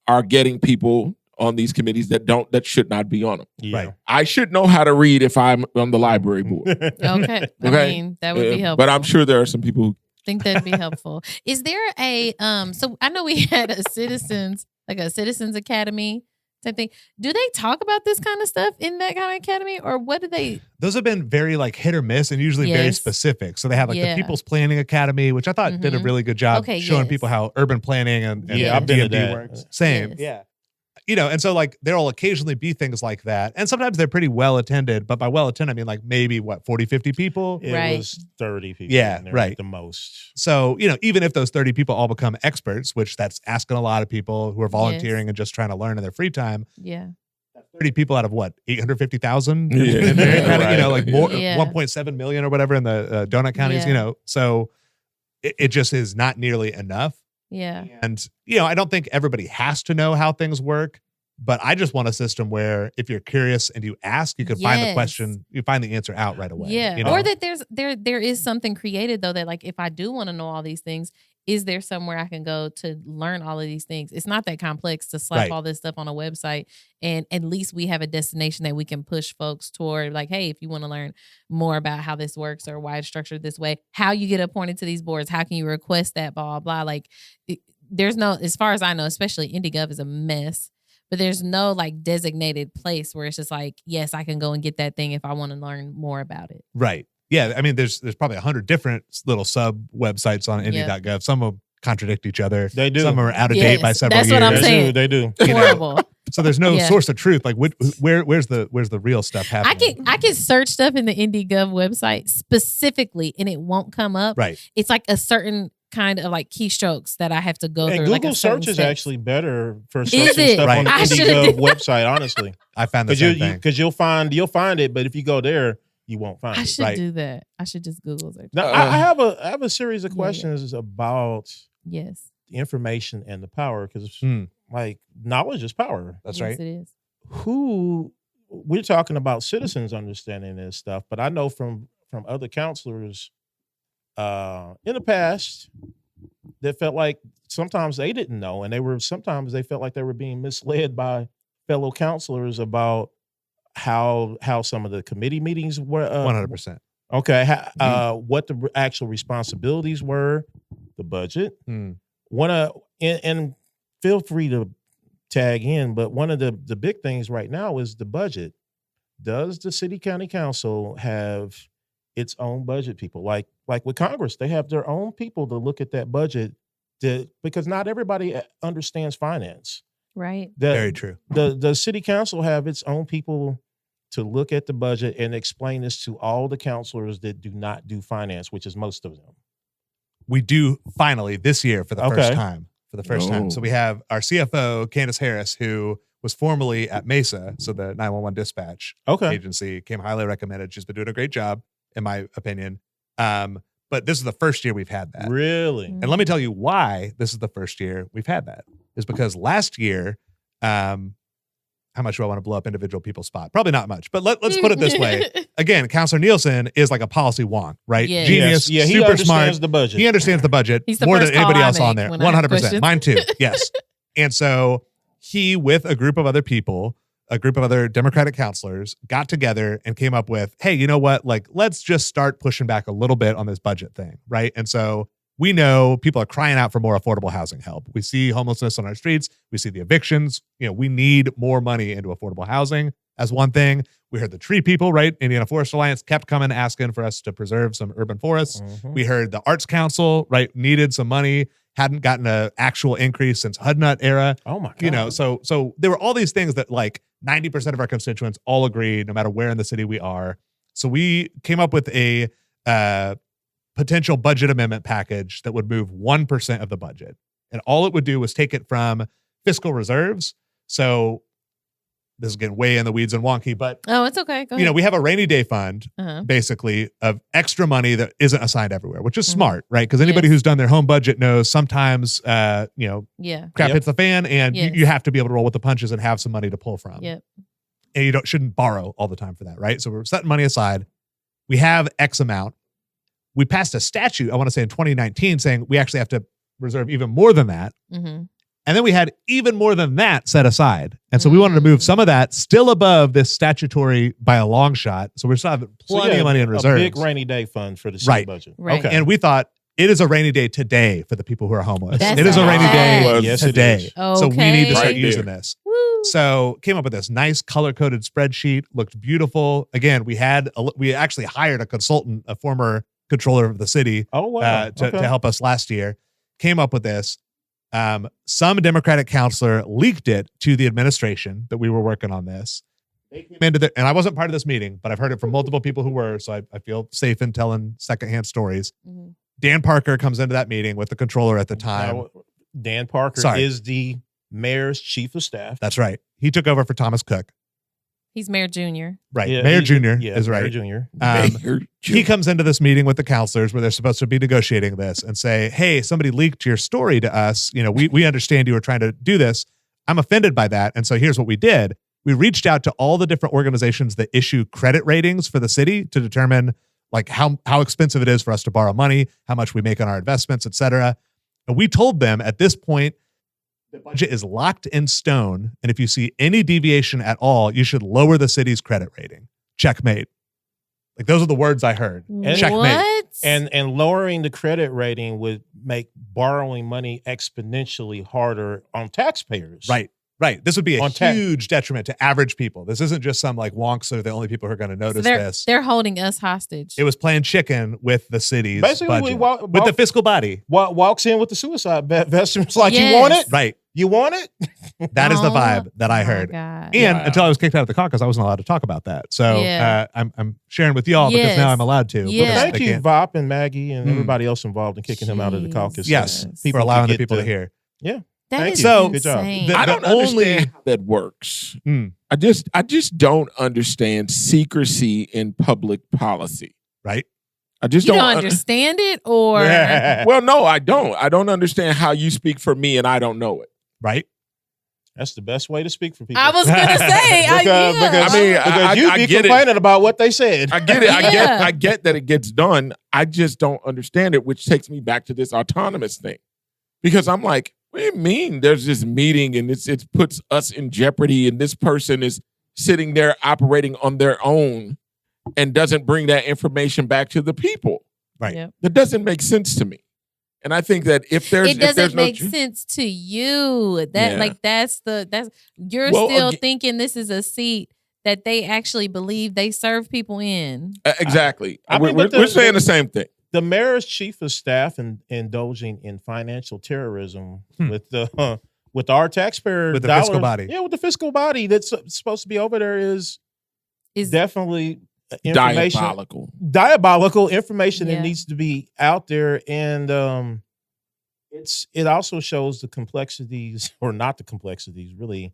are getting people on these committees that should not be on them. Right. I should know how to read if I'm on the library board. Okay. I mean, that would be helpful. But I'm sure there are some people who think that'd be helpful. Is there a so I know we had a citizens academy type thing. Do they talk about this kind of stuff in that kind of academy, or what do they? Those have been very like hit or miss, and usually very specific. So they have like the People's Planning Academy, which I thought did a really good job showing people how urban planning and I've been to that. works. Same. Yeah. And so like there'll occasionally be things like that. And sometimes they're pretty well attended, but by well attended, I mean like maybe 40, 50 people? It was 30 people. Yeah, right. The most. So, even if those 30 people all become experts, which that's asking a lot of people who are volunteering and just trying to learn in their free time. Yeah. 30 people out of 850,000 in there, like more 1.7 million or whatever in the donut counties, so it just is not nearly enough. Yeah. And, I don't think everybody has to know how things work, but I just want a system where if you're curious and you ask, you can find the question, you find the answer out right away. Yeah. Or that there is something created though, that like, if I do want to know all these things, is there somewhere I can go to learn all of these things? It's not that complex to slap all this stuff on a website, and at least we have a destination that we can push folks toward. Like, hey, if you want to learn more about how this works or why it's structured this way, how you get appointed to these boards, how can you request that, blah, blah, blah. Like, there's no, as far as I know, especially IndyGov is a mess, but there's no like designated place where it's just like, yes, I can go and get that thing if I want to learn more about it. Right. Yeah, I mean, there's probably 100 different little sub websites on Indy.gov. Some of them contradict each other. They do. Some are out of date by several years. That's what I'm saying. They do. Horrible. So there's no source of truth. Like, where's the real stuff happening? I can search stuff in the IndyGov website specifically, and it won't come up. Right. It's like a certain kind of like keystrokes that I have to go through. Google like a search is steps. actually better for searching stuff on the I IndyGov website. Honestly, I found the same thing because you'll find it, but if you go there, you won't find it. I should do that. I should just Google it. Now, I have a series of questions about yes information and the power, because like knowledge is power. That's Yes, right. it is. Who we're talking about citizens understanding this stuff, but I know from other counselors in the past that felt like sometimes they didn't know, and sometimes they felt like they were being misled by fellow counselors about how some of the committee meetings were 100%. okay, what the actual responsibilities were, the budget. And feel free to tag in, but one of the big things right now is the budget. Does the city county council have its own budget people? Like with Congress, they have their own people to look at that budget because not everybody understands finance. Right. Very true. The city council have its own people to look at the budget and explain this to all the counselors that do not do finance, which is most of them. We do finally this year for the first time. So Oh. we have our CFO, Candace Harris, who was formerly at Mesa, so the 911 dispatch agency, came highly recommended. She's been doing a great job, in my opinion. But this is the first year we've had that. Really? And let me tell you why this is the first year we've had that. Is because last year, how much do I want to blow up individual people's spot? Probably not much, but let's put it this way. Again, Councilor Nielsen is like a policy wonk, right? Yes. Genius, Yeah, he super understands smart. the budget. He understands the budget He's the more first than anybody call I else on make there. when I have 100%. questions. Mine too. Yes. And so he, with a group of other people, a group of other Democratic counselors, got together and came up with, hey, you know what? Like, let's just start pushing back a little bit on this budget thing, right? And so we know people are crying out for more affordable housing help. We see homelessness on our streets. We see the evictions. We need more money into affordable housing as one thing. We heard the tree people, right? Indiana Forest Alliance kept coming asking for us to preserve some urban forests. We heard the Arts Council, right, needed some money, hadn't gotten an actual increase since HUD-NUT era. Oh my God. So there were all these things that like 90% of our constituents all agreed, no matter where in the city we are. So we came up with a potential budget amendment package that would move 1% of the budget. And all it would do was take it from fiscal reserves. So this is getting way in the weeds and wonky, but Oh, it's okay. Go ahead. we have a rainy day fund, Uh-huh. basically, of extra money that isn't assigned everywhere, which is Mhm. smart, right? Because anybody Yes. who's done their home budget knows sometimes, Yeah. crap hits the fan, and Yes. you have to be able to roll with the punches and have some money to pull from. Yep. And you shouldn't borrow all the time for that, right? So we're setting money aside. We have X amount. We passed a statute, I want to say in 2019, saying we actually have to reserve even more than that. Mm-hmm. And then we had even more than that set aside. And so we wanted to move some of that still above this statutory by a long shot. So we're still having plenty of money in reserves. A big rainy day fund for the city Right. budget. Right. Okay. And we thought it is a rainy day today for the people who are homeless. That's It is a rainy day Well, yes, it today. is. So we need to start Right using there. this. Woo. So came up with this nice color-coded spreadsheet, looked beautiful. Again, we actually hired a consultant, a former controller of the city, Oh wow. to help us last year. Came up with this. Some Democratic counselor leaked it to the administration that we were working on this. They came into and I wasn't part of this meeting, but I've heard it from multiple people who were, so I feel safe in telling secondhand stories. Mhm. Dan Parker comes into that meeting with the controller at the time. Now, Dan Parker Sorry. is the mayor's chief of staff. That's right. He took over for Thomas Cook. He's Mayor Junior. Right. Yeah, Mayor he- Jr. Yeah, is Mayor right. Junior. He comes into this meeting with the counselors where they're supposed to be negotiating this and say, hey, somebody leaked your story to us. We understand you were trying to do this. I'm offended by that. And so here's what we did. We reached out to all the different organizations that issue credit ratings for the city to determine like how expensive it is for us to borrow money, how much we make on our investments, et cetera. And we told them at this point, the budget is locked in stone. And if you see any deviation at all, you should lower the city's credit rating. Checkmate. Like those are the words I heard. Checkmate. What? And lowering the credit rating would make borrowing money exponentially harder on taxpayers. Right. This would be a On tax. huge detriment to average people. This isn't just some like wonks are the only people who are going to notice this. They're holding us hostage. It was playing chicken with the city's Basically, budget, with the fiscal body. Walks in with the suicide vest and it's like, Yes. you want it? Right. You want it? That is the Oh, vibe that I my heard. God. And Wow. until I was kicked out of the caucus, I wasn't allowed to talk about that. So Yeah. I'm sharing with y'all because Yes. now I'm allowed to. Yeah. because Thank I you, can't. Vop and Maggie and Mm. everybody else involved in kicking him out of the caucus. Yes, Yes. for allowing the get people to hear. That Thank is you. So, Good job. insane. the- I don't only- understand how that works. Mm. I just don't understand secrecy in public policy. Right? I just you don't don't understand it, or Well, no, I don't. I don't understand how you speak for me and I don't know it. Right? That's the best way to speak for people. I was gonna say, because you be complaining about what they said. I get it. I get that it gets done. I just don't understand it, which takes me back to this autonomous thing. Because I'm like, what do you mean there's this meeting and it puts us in jeopardy and this person is sitting there operating on their own and doesn't bring that information back to the people? Right. Yep. That doesn't make sense to me. And I think that if there's it doesn't make sense to you. That's you're still thinking this is a seat that they actually believe they serve people in. Exactly. We're saying the same thing. The mayor's chief of staff indulging in financial terrorism with our taxpayer with the fiscal body. Yeah, with the fiscal body that's supposed to be over there is definitely diabolical information that needs to be out there, and it also shows the complexities, or not the complexities, really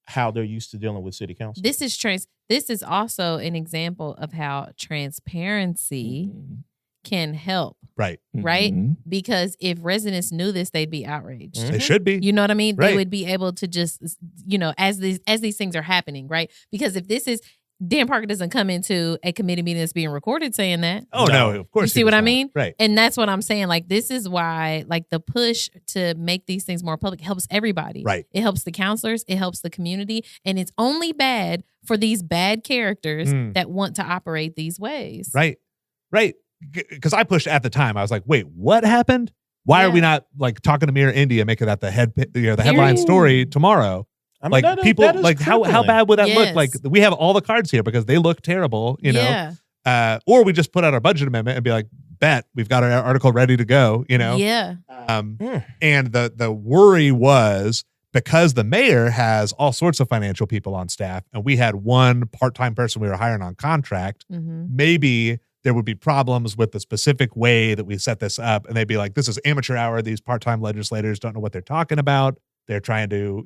how they're used to dealing with city council. This is also an example of how transparency can help. Right. Mm-hmm. Because if residents knew this, they'd be outraged. Mm-hmm. They should be. You know what I mean? Right. They would be able to just, as these things are happening, right? Because if this is, Dan Parker doesn't come into a committee meeting that's being recorded saying that. Oh, no, of course. You see what I mean? Right. And that's what I'm saying. Like, this is why, like, the push to make these things more public helps everybody. Right. It helps the counselors. It helps the community. And it's only bad for these bad characters that want to operate these ways. Right. Right. Because I pushed at the time. I was like, wait, what happened? Why are we not, like, talking to Mirror India, making that the headline story tomorrow? I mean, like, people, like, how bad would that look? Like, we have all the cards here because they look terrible, you know? Yeah. Or we just put out our budget amendment and be like, bet, we've got our article ready to go, you know? Yeah. And the worry was, because the mayor has all sorts of financial people on staff, and we had one part-time person we were hiring on contract, maybe there would be problems with the specific way that we set this up. And they'd be like, this is amateur hour. These part-time legislators don't know what they're talking about. They're trying to,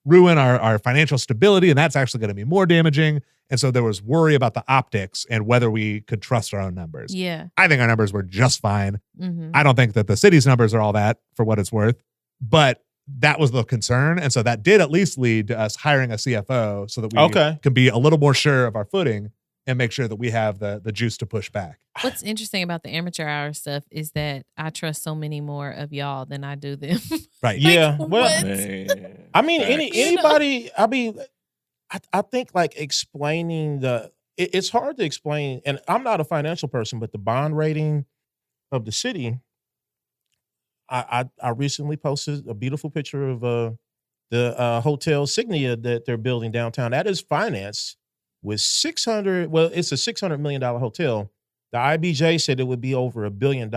ruin our financial stability. And that's actually going to be more damaging. And so there was worry about the optics and whether we could trust our own numbers. Yeah. I think our numbers were just fine. I don't think that the city's numbers are all that, for what it's worth. But that was the concern. And so that did at least lead to us hiring a CFO so that we can be a little more sure of our footing and make sure that we have the juice to push back. What's interesting about the amateur hour stuff is that I trust so many more of y'all than I do them. Right. Yeah. Well, I mean, anybody, I mean, I think, like, explaining it's hard to explain, and I'm not a financial person, but the bond rating of the city, I recently posted a beautiful picture of the Hotel Signia that they're building downtown. That is financed with it's a $600 million hotel. The IBJ said it would be over $1 billion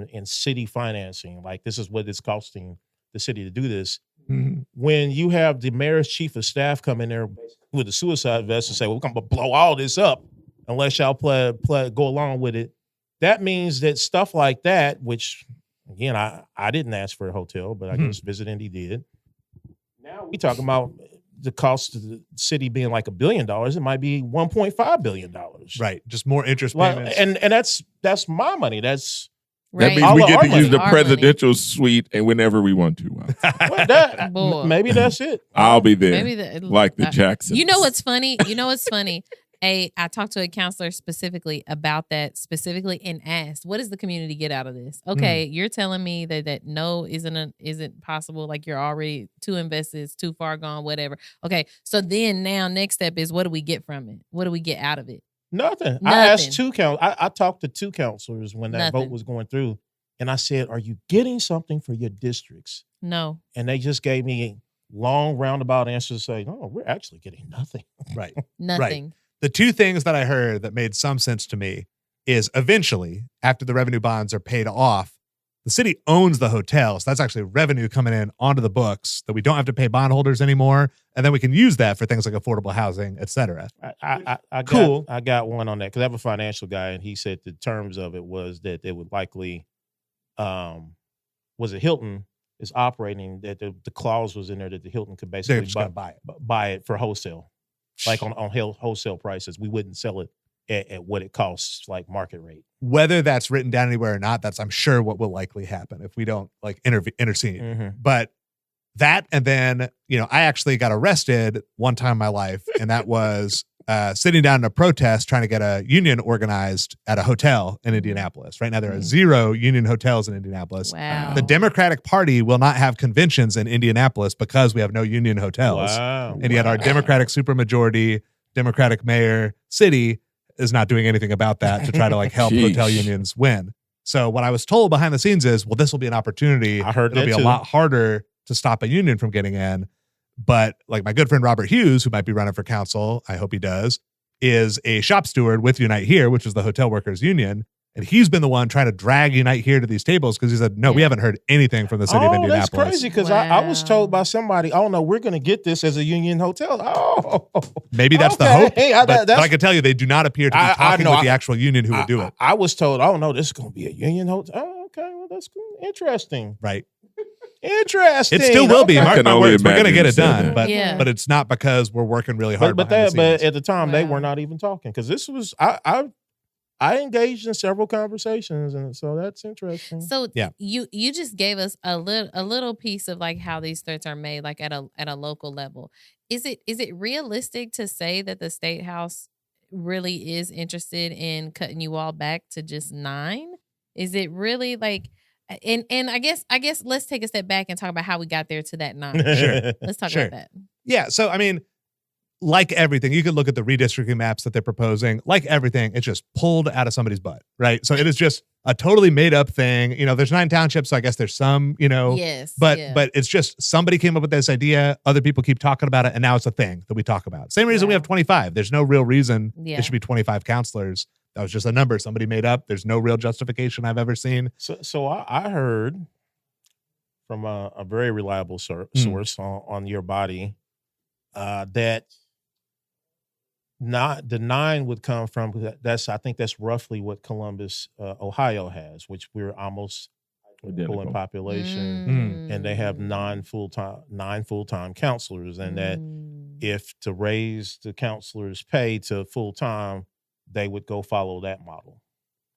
in city financing. Like, this is what it's costing the city to do this. When you have the mayor's chief of staff come in there with a suicide vest and say, well, we're going to blow all this up unless y'all go along with it. That means that stuff like that, which, again, I didn't ask for a hotel, but I guess Visit Indy did. Now we talking about the cost of the city being like $1 billion. It might be $1.5 billion. Right. Just more interest payments. And that's my money. That's right. That means we get to use the Our presidential suite and whenever we want to. Maybe that's it. I'll be there. Maybe like the Jacksons. You know what's funny? I talked to a counselor specifically about that and asked, what does the community get out of this? Okay, you're telling me that no isn't possible. Like, you're already too invested, it's too far gone, whatever. Okay, so then now next step is, what do we get from it? What do we get out of it? Nothing. I asked I talked to two counselors when that vote was going through, and I said, are you getting something for your districts? No. And they just gave me long roundabout answers, saying, no, we're actually getting nothing. Right. Nothing. Right. The two things that I heard that made some sense to me is, eventually, after the revenue bonds are paid off, the city owns the hotel. So that's actually revenue coming in onto the books that we don't have to pay bondholders anymore. And then we can use that for things like affordable housing, et cetera. I got one on that because I have a financial guy, and he said the terms of it was that they would likely, was it Hilton is operating, that the clause was in there that the Hilton could basically buy it for wholesale. Like on wholesale prices, we wouldn't sell it at what it costs, like market rate. Whether that's written down anywhere or not, that's, I'm sure, what will likely happen if we don't, like, intercede. But That, and then, I actually got arrested one time in my life, and that was sitting down in a protest trying to get a union organized at a hotel in Indianapolis. Right now, there are 0 union hotels in Indianapolis. Wow. The Democratic Party will not have conventions in Indianapolis because we have no union hotels. Wow. And yet our Democratic supermajority, Democratic mayor city is not doing anything about that to try to help hotel unions win. So what I was told behind the scenes is, well, this will be an opportunity. I heard it'll be a lot harder to stop a union from getting in. But my good friend Robert Hughes, who might be running for council, I hope he does, is a shop steward with Unite Here, which is the hotel workers union. And he's been the one trying to drag Unite Here to these tables because he said, no, we haven't heard anything from the city of Indianapolis. That's crazy because I was told by somebody, oh, no, we're going to get this as a union hotel. Oh. Maybe that's the hope. But I can tell you, they do not appear to be talking with the actual union who would do it. I was told, oh, no, this is going to be a union hotel. Oh, okay, well, that's cool. Interesting. Right. Interesting. It still will be. Mark my words, we're going to get it done. But it's not because we're working really hard But behind the scenes. But at the time, they were not even talking because this was, I engaged in several conversations, and so that's interesting. So you just gave us a little piece of how these threats are made, at a local level. Is it realistic to say that the State House really is interested in cutting you all back to just 9? Is it really and I guess let's take a step back and talk about how we got there to that 9. Sure. Let's talk about that. Yeah. So like everything, you could look at the redistricting maps that they're proposing. Like everything, it's just pulled out of somebody's butt, right? So it is just a totally made up thing. There's 9 townships, so I guess there's some, Yes. But it's just somebody came up with this idea. Other people keep talking about it, and now it's a thing that we talk about. Same reason we have 25. There's no real reason there should be 25 counselors. That was just a number somebody made up. There's no real justification I've ever seen. So I heard from a very reliable source on your body that the 9 would come from I think that's roughly what Columbus, Ohio has, which we're almost identical in population, and they have 9 full-time counselors, and that if to raise the counselors' pay to full-time, they would go follow that model.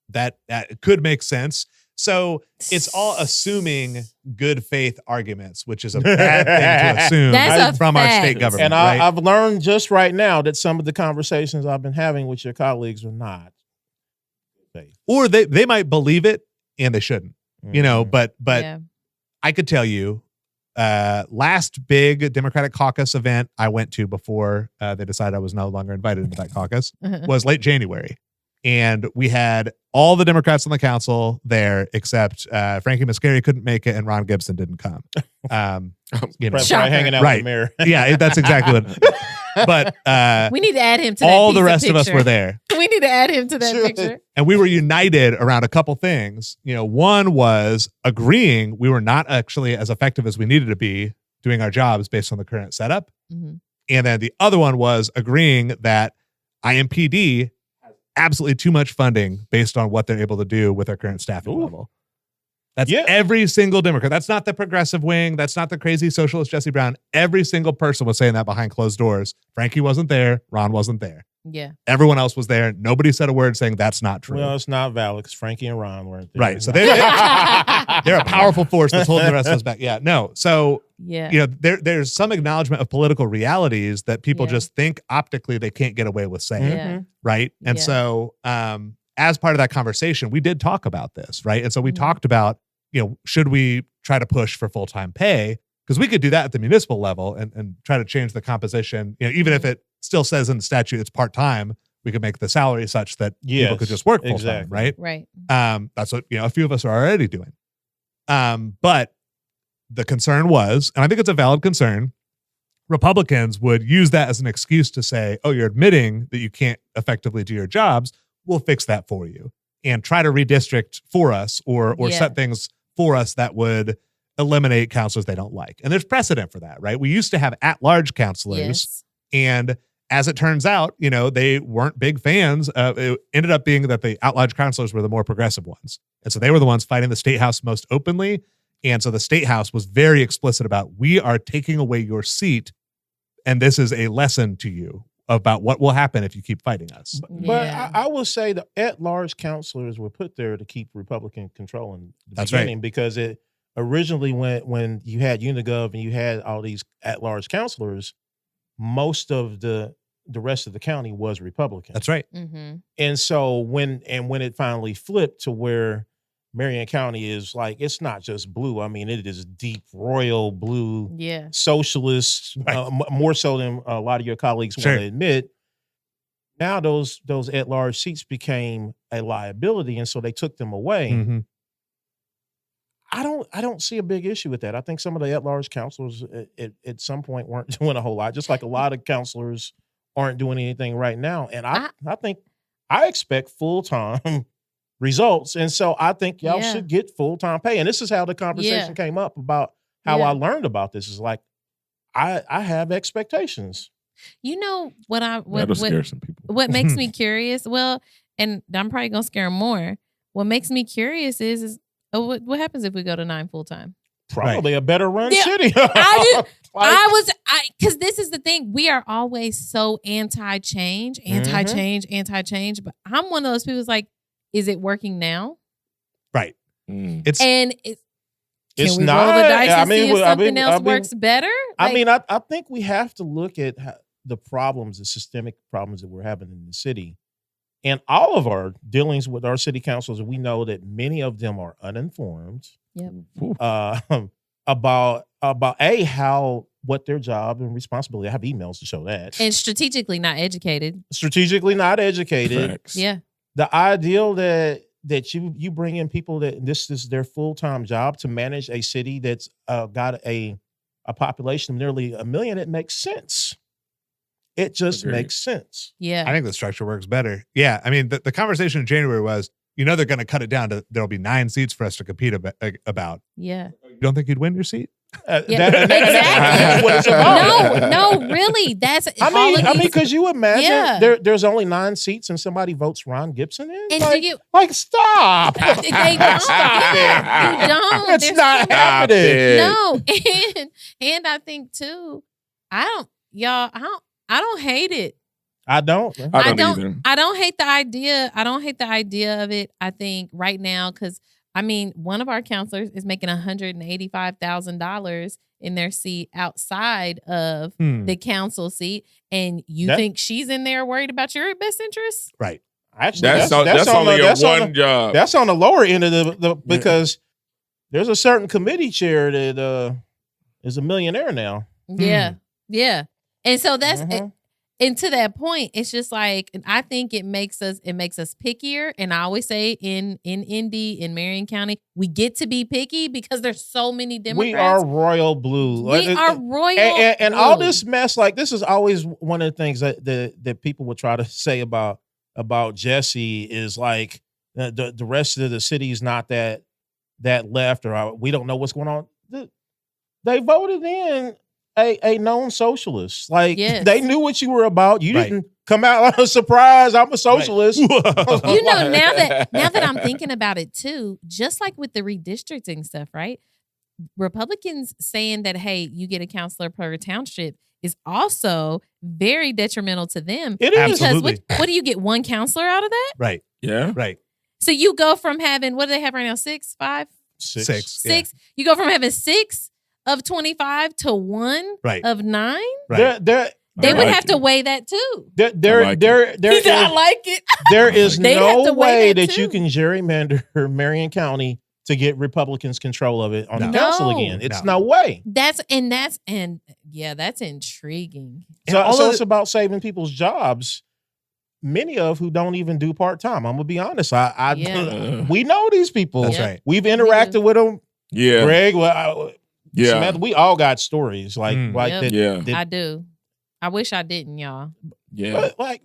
That could make sense. So it's all assuming good faith arguments, which is a bad thing to assume from our state government. And I've learned just right now that some of the conversations I've been having with your colleagues are not good faith. Or they might believe it and they shouldn't, but I could tell you, last big Democratic caucus event I went to before they decided I was no longer invited into that caucus was late January. And we had all the Democrats on the council there, except Frankie Muscari couldn't make it, and Ron Gibson didn't come. Hanging out with the mayor. Yeah, that's exactly what. But we need to add him to all the rest of us were there. We need to add him to that picture. And we were united around a couple things. One was agreeing we were not actually as effective as we needed to be doing our jobs based on the current setup. Mm-hmm. And then the other one was agreeing that IMPD absolutely too much funding based on what they're able to do with their current staffing level. That's every single Democrat. That's not the progressive wing. That's not the crazy socialist Jesse Brown. Every single person was saying that behind closed doors. Frankie wasn't there. Ron wasn't there. Yeah. Everyone else was there. Nobody said a word saying that's not true. Well, it's not valid because Frankie and Ron weren't there. Right. So they're a powerful force that's holding the rest of us back. Yeah. No. So, there's some acknowledgement of political realities that people just think optically they can't get away with saying. Yeah. Right. And so, as part of that conversation, we did talk about this. Right. And so we talked about, should we try to push for full-time pay? Because we could do that at the municipal level and try to change the composition. Even if it still says in the statute it's part-time, we could make the salary such that people could just work full-time, right? Right. That's what a few of us are already doing. But the concern was, and I think it's a valid concern, Republicans would use that as an excuse to say, oh, you're admitting that you can't effectively do your jobs. We'll fix that for you. And try to redistrict for us or set things for us that would eliminate counselors they don't like. And there's precedent for that, right? We used to have at-large counselors, and as it turns out, they weren't big fans. It ended up being that the at-large counselors were the more progressive ones. And so they were the ones fighting the State House most openly. And so the State House was very explicit about, we are taking away your seat, and this is a lesson to you about what will happen if you keep fighting us. But I will say the at-large counselors were put there to keep Republican control in the beginning because originally when you had Unigov and you had all these at-large councilors, most of the rest of the county was Republican. That's right. Mm-hmm. And so when it finally flipped to where Marion County is like, it's not just blue. I mean, it is deep royal blue, socialist, Right. More so than a lot of your colleagues Sure. want to admit. Now those at-large seats became a liability, and so they took them away. Mm-hmm. I don't see a big issue with that. I think some of the at-large councilors at some point weren't doing a whole lot, just like a lot of councilors aren't doing anything right now. And I think I expect full-time results. And so I think y'all should get full-time pay. And this is how the conversation came up about how I learned about this. Is like, I have expectations. You know what That'll scare some people. What makes me curious? Well, and I'm probably gonna scare them more. What makes me curious is what happens if we go to 9 full time? Probably a better run city. Because this is the thing. We are always so anti-change, anti-change. But I'm one of those people who's like, is it working now? Right. It's not. Can we roll the dice and see if something else works better? I think we have to look at the problems, the systemic problems that we're having in the city. And all of our dealings with our city councils, we know that many of them are uninformed about what their job and responsibility. I have emails to show that. And strategically not educated. Facts. Yeah. The ideal that you bring in people that this is their full-time job to manage a city that's got a population of nearly 1 million, it makes sense. It just makes sense. Yeah. I think the structure works better. Yeah. I mean, the conversation in January was, they're going to cut it down to there'll be 9 seats for us to compete about. Yeah. You don't think you'd win your seat? Exactly. That's what it's about. No, really. That's I mean, because you imagine there's only 9 seats and somebody votes Ron Gibson in. And stop. They don't. You don't. It's not happening. No, and I think too. I don't hate it. I don't either. I don't hate the idea. I don't hate the idea of it. I think right now, because I mean, one of our counselors is making $185,000 in their seat outside of the council seat, and you think she's in there worried about your best interests? Right. Actually, that's only one job. That's on the lower end of the because there's a certain committee chair that is a millionaire now. Yeah, yeah, and so that's. And to that point, it's just like, I think it makes us pickier. And I always say in Indy, in Marion County, we get to be picky because there's so many Democrats. We are royal blue. We are royal and blue. all this mess, like this is always one of the things that people would try to say about Jesse is like the rest of the city is not that left, or we don't know what's going on. They voted in a known socialist. Like they knew what you were about. You didn't come out like a surprise. I'm a socialist. Now that I'm thinking about it too, just like with the redistricting stuff, right? Republicans saying that, hey, you get a counselor per township is also very detrimental to them. It is. Because what do you get, 1 counselor out of that? Right. Yeah. Right. So you go from having, what do they have right now? 6, 5? 6. Yeah. You go from having 6 of 25 to 1 of 9. Right. They would have to weigh that too. I like it. There is no way that you can gerrymander Marion County to get Republicans control of it on the council again. It's no way. That's intriguing. So it's about saving people's jobs. Many of who don't even do part-time. I'm gonna be honest. We know these people. That's right. We've interacted with them. Yeah. Greg, Yeah. we all got stories like that. Yeah. I do. I wish I didn't, y'all. Yeah. But like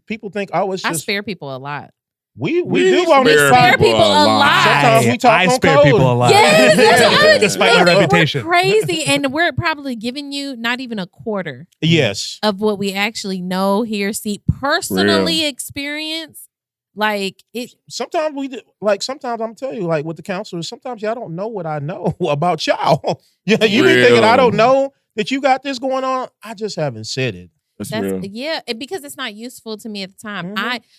people think, oh, it's I just spare people a lot. we do on this spare side. people a lot. Sometimes we talk I on spare code. people a lot. Yes, that's despite my reputation. We're crazy, and we're probably giving you not even a quarter. Yes. Of what we actually know, hear, see, personally experience. Like it. Sometimes sometimes I'm telling you, like with the counselors, sometimes y'all don't know what I know about y'all. You be thinking I don't know that you got this going on. I just haven't said it. That's real. Yeah, because it's not useful to me at the time.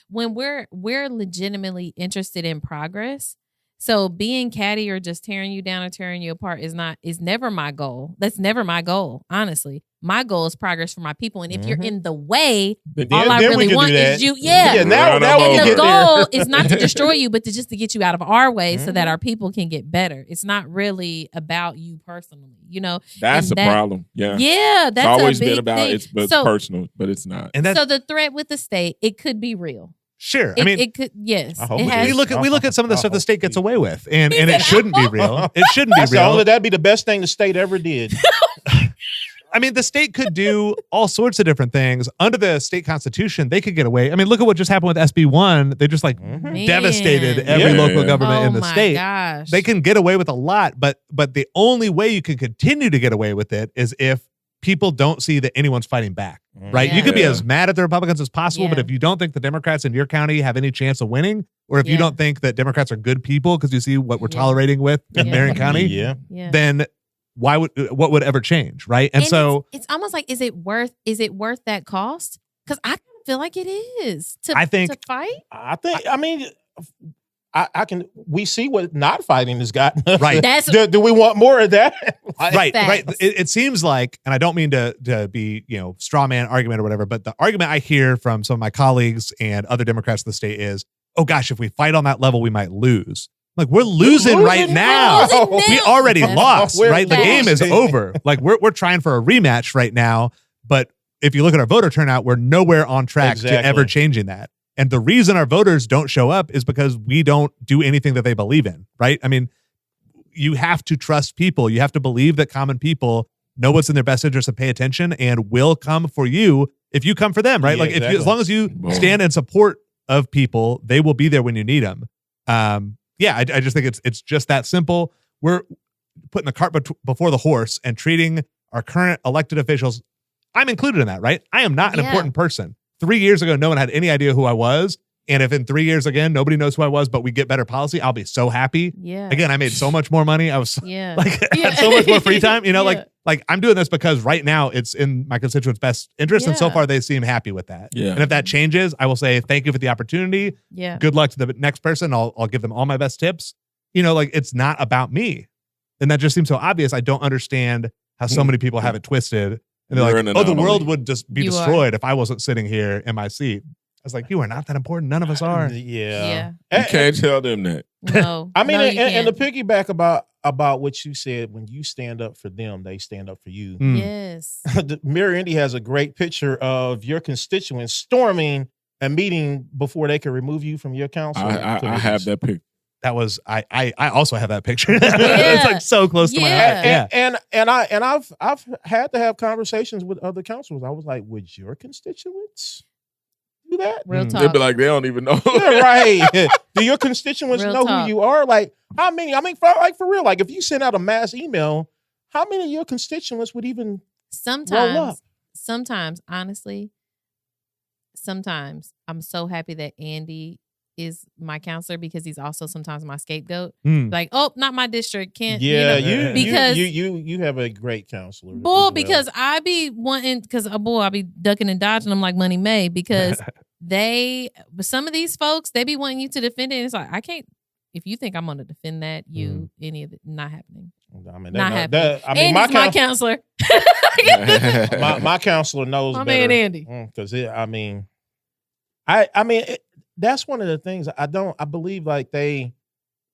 When we're legitimately interested in progress. So being catty or just tearing you down or tearing you apart is never my goal. That's never my goal, honestly. My goal is progress for my people. And if you're in the way, all I really want is you. Yeah. Now we And can the get goal is not to destroy you, but to get you out of our way so that our people can get better. It's not really about you personally, you know. That's And the problem. Yeah. Yeah, that's It's always a big been about thing. it's So- personal, but it's not. And So the threat with the state, it could be real. sure. I mean, it could, yes. I hope it it has, we look at some of the stuff the state gets away with, and He it said, shouldn't be real. It shouldn't be That's real. that'd be the best thing the state ever did. I mean, the state could do all sorts of different things under the state constitution. They could get away. I mean, look at what just happened with SB1. They just Man. devastated every Yeah. local government Oh in the my state. gosh. They can get away with a lot, but the only way you can continue to get away with it is if people don't see that anyone's fighting back, right? You could be Yeah. as mad at the Republicans as possible, but Yeah. if you don't think the Democrats in your county have any chance of winning, or if you Yeah. don't think that Democrats are good people because you see what we're Yeah. tolerating with in Yeah. Marion County, Yeah. Yeah. then what would ever change, right? And so it's almost like, is it worth that cost? Because I feel like it is I think- to fight. I mean, I can. We see what not fighting has gotten us. Right. That's Do we want more of that? right. Facts. It seems like, and I don't mean to be, straw man argument or whatever, but the argument I hear from some of my colleagues and other Democrats in the state is, oh gosh, if we fight on that level, we might lose. Like, we're losing right losing now. now. We already That's- lost, We're right? The game is losing. over. Like, we're trying for a rematch right now, but if you look at our voter turnout, we're nowhere on track to Exactly. ever changing that. And the reason our voters don't show up is because we don't do anything that they believe in, right? I mean, you have to trust people. You have to believe that common people know what's in their best interest and pay attention and will come for you if you come for them, right? Yeah, Like, if you, exactly. as long as you Boom. stand in support of people, they will be there when you need them. I just think it's just that simple. We're putting the cart before the horse and treating our current elected officials. I'm included in that, right? I am not an Yeah. important person. 3 years ago, no one had any idea who I was. And if in 3 years again, nobody knows who I was, but we get better policy, I'll be so happy. Yeah. Again, I made so much more money. I was Yeah. like, I Yeah. had so much more free time. Yeah. Like I'm doing this because right now it's in my constituents' best interest. And so Yeah. far they seem happy with that. Yeah. And if that changes, I will say, thank you for the opportunity. Yeah. Good luck to the next person. I'll give them all my best tips. It's not about me. And that just seems so obvious. I don't understand how so many people have it twisted. And they're You're like, an oh, the anomaly. world would just be You are. destroyed if I wasn't sitting here in my seat. I was like, you are not that important. None of us are. Yeah. You can't tell them that. No. I mean, no, you and the can't. piggyback about what you said, when you stand up for them, they stand up for you. Mm. Yes. Mirror Indy has a great picture of your constituents storming a meeting before they can remove you from your council. I have that picture. That was I also have that picture. Yeah. It's like so close to my heart. Yeah. And I've had to have conversations with other councilors. I was like, would your constituents do that? Real Mm. talk. They'd be like, they don't even know. Yeah, right. Do your constituents Real know talk. who you are? Like, how many? I mean, for real, like if you send out a mass email, how many of your constituents would even roll up? Sometimes, honestly, I'm so happy that Andy is my counselor because he's also sometimes my scapegoat. Mm. Like, oh, not my district. Can't. Yeah, because you have a great counselor. as boy, well. because I be wanting, because I be ducking and dodging them like Money May because some of these folks, they be wanting you to defend it. And it's like, I can't. If you think I'm going to defend that, any of it, not happening. I mean, Not that, happening. I mean, Andy's my counselor. my counselor knows My better. man Andy. Because that's one of the things I believe, like they,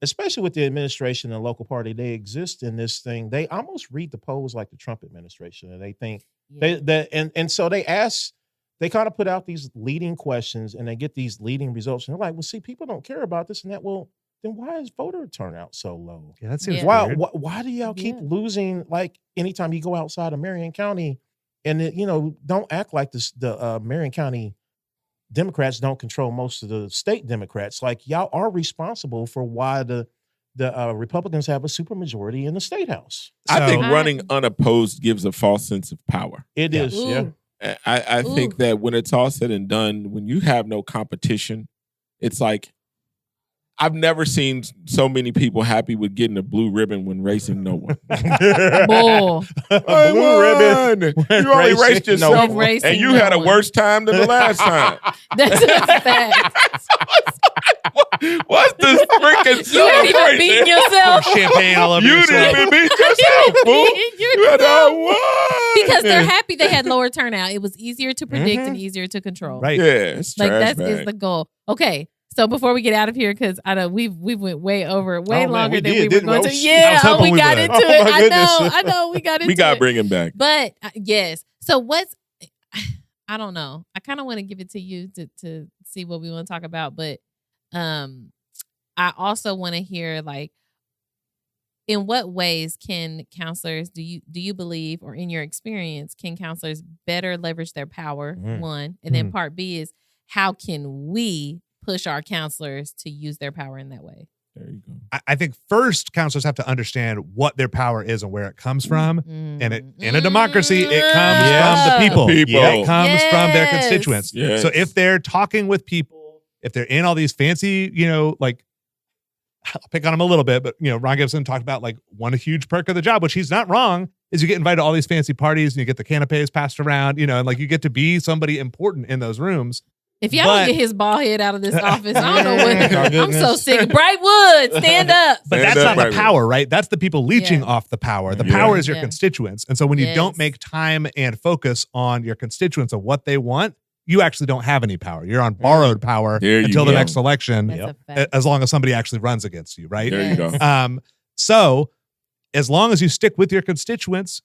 especially with the administration and local party, they exist in this thing. They almost read the polls like the Trump administration, and they think and so they kind of put out these leading questions and they get these leading results, and they're like, well, see, people don't care about this and that. Well, then why is voter turnout so low? Yeah, that seems Yeah. weird. Why do y'all keep Yeah. losing? Like anytime you go outside of Marion County, and don't act like the Marion County Democrats don't control most of the state Democrats. Like y'all are responsible for why the Republicans have a supermajority in the state house. I think So- running unopposed gives a false sense of power. It Yeah. is, Ooh. yeah. I think that when it's all said and done, when you have no competition, it's like I've never seen so many people happy with getting a blue ribbon when racing no one. Boy. I Blue ribbon. won. You only Racing raced no yourself, one. Racing and you no had a one. worse time than the last time. That's a fact. What? What's this freaking You ain't even beating Pour yourself. champagne all over You yourself. didn't even beat yourself, fool. You had Because they're happy they had lower turnout. It was easier to predict and easier to control. Right. Yeah, it's Like trash that is bag. the goal. Okay. So before we get out of here, because I know we went way over, way Oh, man, longer we than did, we were didn't we? going to. I was Yeah, hoping we we got would. into Oh, it. my goodness. I know, we got into it. We got to bring him back. But yes. So what's I don't know. I kind of want to give it to you to see what we want to talk about, but I also want to hear like in what ways can counselors do you believe, or in your experience, can counselors better leverage their power? One, and then part B is how can we push our counselors to use their power in that way? There you go. I think first counselors have to understand what their power is and where it comes from. And in a democracy, it comes from the people. It comes from their constituents. Yes. So if they're talking with people, if they're in all these fancy, like, I'll pick on him a little bit, but Ron Gibson talked about like one huge perk of the job, which he's not wrong, is you get invited to all these fancy parties and you get the canapes passed around, and like you get to be somebody important in those rooms. If y'all don't get his bald head out of this office, I don't know what. I'm so sick. Brightwood, stand up. But that's not the power, right? That's the people leeching off the power. The power is your constituents. And so when you don't make time and focus on your constituents of what they want, you actually don't have any power. You're on borrowed power until the next election, as long as somebody actually runs against you, right? There you go. So as long as you stick with your constituents,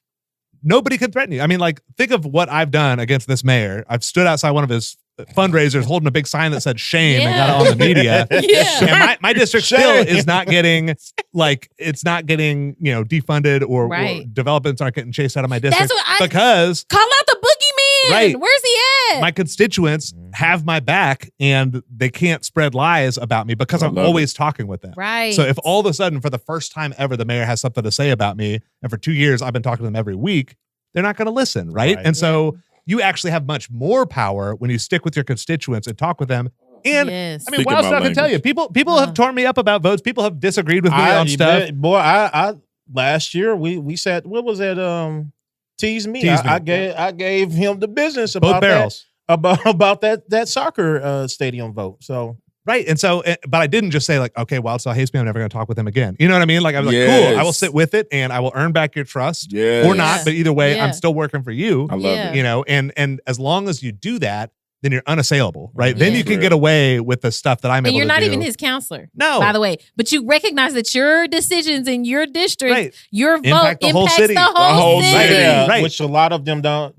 nobody can threaten you. I mean, like, think of what I've done against this mayor. I've stood outside one of his fundraisers holding a big sign that said shame and got it on the media. And my district still is not getting, like, it's not getting, defunded or developments aren't getting chased out of my district. Because call out the boogeyman. Right. Where's he at? My constituents have my back and they can't spread lies about me because I'm always talking with them. Right. So if all of a sudden, for the first time ever, the mayor has something to say about me, and for 2 years I've been talking to them every week, they're not going to listen, right? And so you actually have much more power when you stick with your constituents and talk with them. And I mean, Wildstyle can tell you, people have torn me up about votes. People have disagreed with me on stuff. Boy, I last year we sat. What was that? Tease me. I gave him the business about that soccer stadium vote. So. Right. And so, but I didn't just say like, okay, Wildstyle hates me, I'm never going to talk with him again. You know what I mean? Like, I was like, cool, I will sit with it and I will earn back your trust or not. But either way, I'm still working for you. I love it. And as long as you do that, then you're unassailable, right? Then you can get away with the stuff that I'm able to do. And you're not even his counselor. No. By the way. But you recognize that your decisions in your district, your vote impacts the whole city. Right. Which a lot of them don't.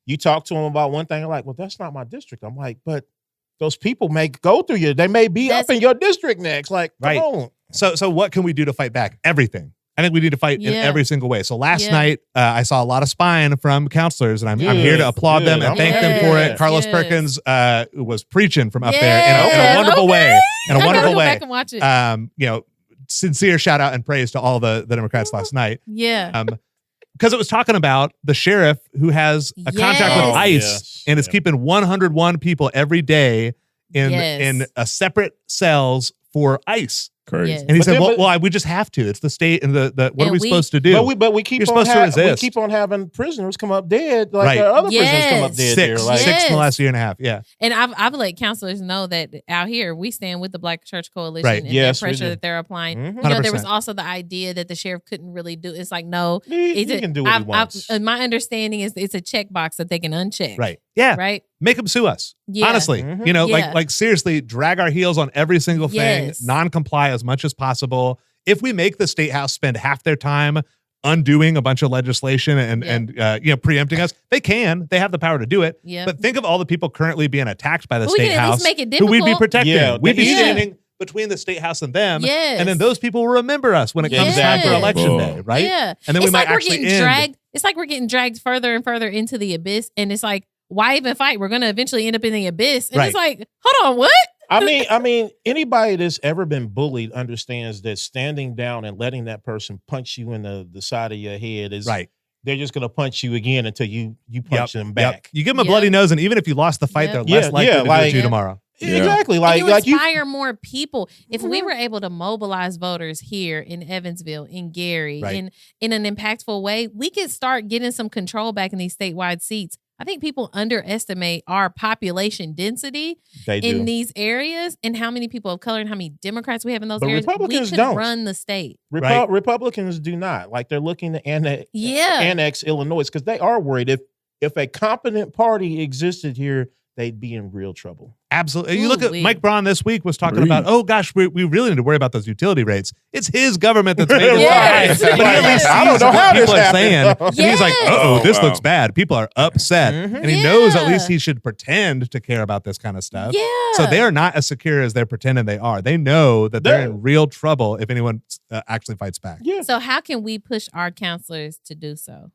You talk to them about one thing, like, well, that's not my district. I'm like, but those people may go through you. They may be up in your district next. Like, come on. So what can we do to fight back? Everything. I think we need to fight in every single way. So last night, I saw a lot of spying from counselors, and I'm here to applaud them and thank them for it. Carlos Perkins was preaching from up there in a wonderful way. In a wonderful way. Go back and watch it. Sincere shout out and praise to all the Democrats last night. Yeah. Because it was talking about the sheriff who has a contract with ICE and is keeping 101 people every day in a separate cells for ICE. Crazy. And he said, well, we just have to. It's the state and the what are we supposed to do? But we keep we keep on having prisoners come up dead, like other prisoners come up dead. Six in the last year and a half. Yeah. And I've let counselors know that out here we stand with the Black Church Coalition and the pressure that they're applying. Mm-hmm. There was also the idea that the sheriff couldn't really do. It's like, no, he can do what he wants. My understanding is it's a checkbox that they can uncheck. Right. Yeah. Right. Make them sue us. Yeah. Honestly, like seriously, drag our heels on every single thing, non-comply as much as possible. If we make the state house spend half their time undoing a bunch of legislation and preempting us, they have the power to do it. Yeah. But think of all the people currently being attacked by the state we can house at least make it who difficult. we'd be protecting. Yeah. We'd be standing between the state house and them. Yes. And then those people will remember us when it comes time for election day, right? Yeah. And then we might actually end. It's like we're getting dragged further and further into the abyss. And it's like, why even fight? We're going to eventually end up in the abyss. And it's like, hold on, what? I mean, anybody that's ever been bullied understands that standing down and letting that person punch you in the side of your head is they're just going to punch you again until you punch them back. You give them a bloody nose, and even if you lost the fight, they're less likely to do it to you tomorrow. Yeah. Exactly. Like you inspire more people. If we were able to mobilize voters here in Evansville, in Gary, in an impactful way, we could start getting some control back in these statewide seats. I think people underestimate our population density They do. in these areas and how many people of color and how many Democrats we have in those But areas. Republicans we could don't. run the state. Right. Republicans do not. Like they're looking to Yeah. annex Illinois because they are worried if a competent party existed here, they'd be in real trouble. Absolutely. You look at Ooh-wee. Mike Braun this week was talking Agreed. about, oh gosh, we really need to worry about those utility rates. It's his government that's making it Yes. high. But he at least I don't sees know what how this people are saying. happened. And he's like, Yes. uh-oh, this Wow. looks bad. People are upset. Mhm. And he knows at least Yeah. he should pretend to care about this kind of stuff. Yeah. So they are not as secure as they're pretending they are. They know that they're They're- in real trouble if anyone actually fights back. Yeah. So how can we push our counselors to do so?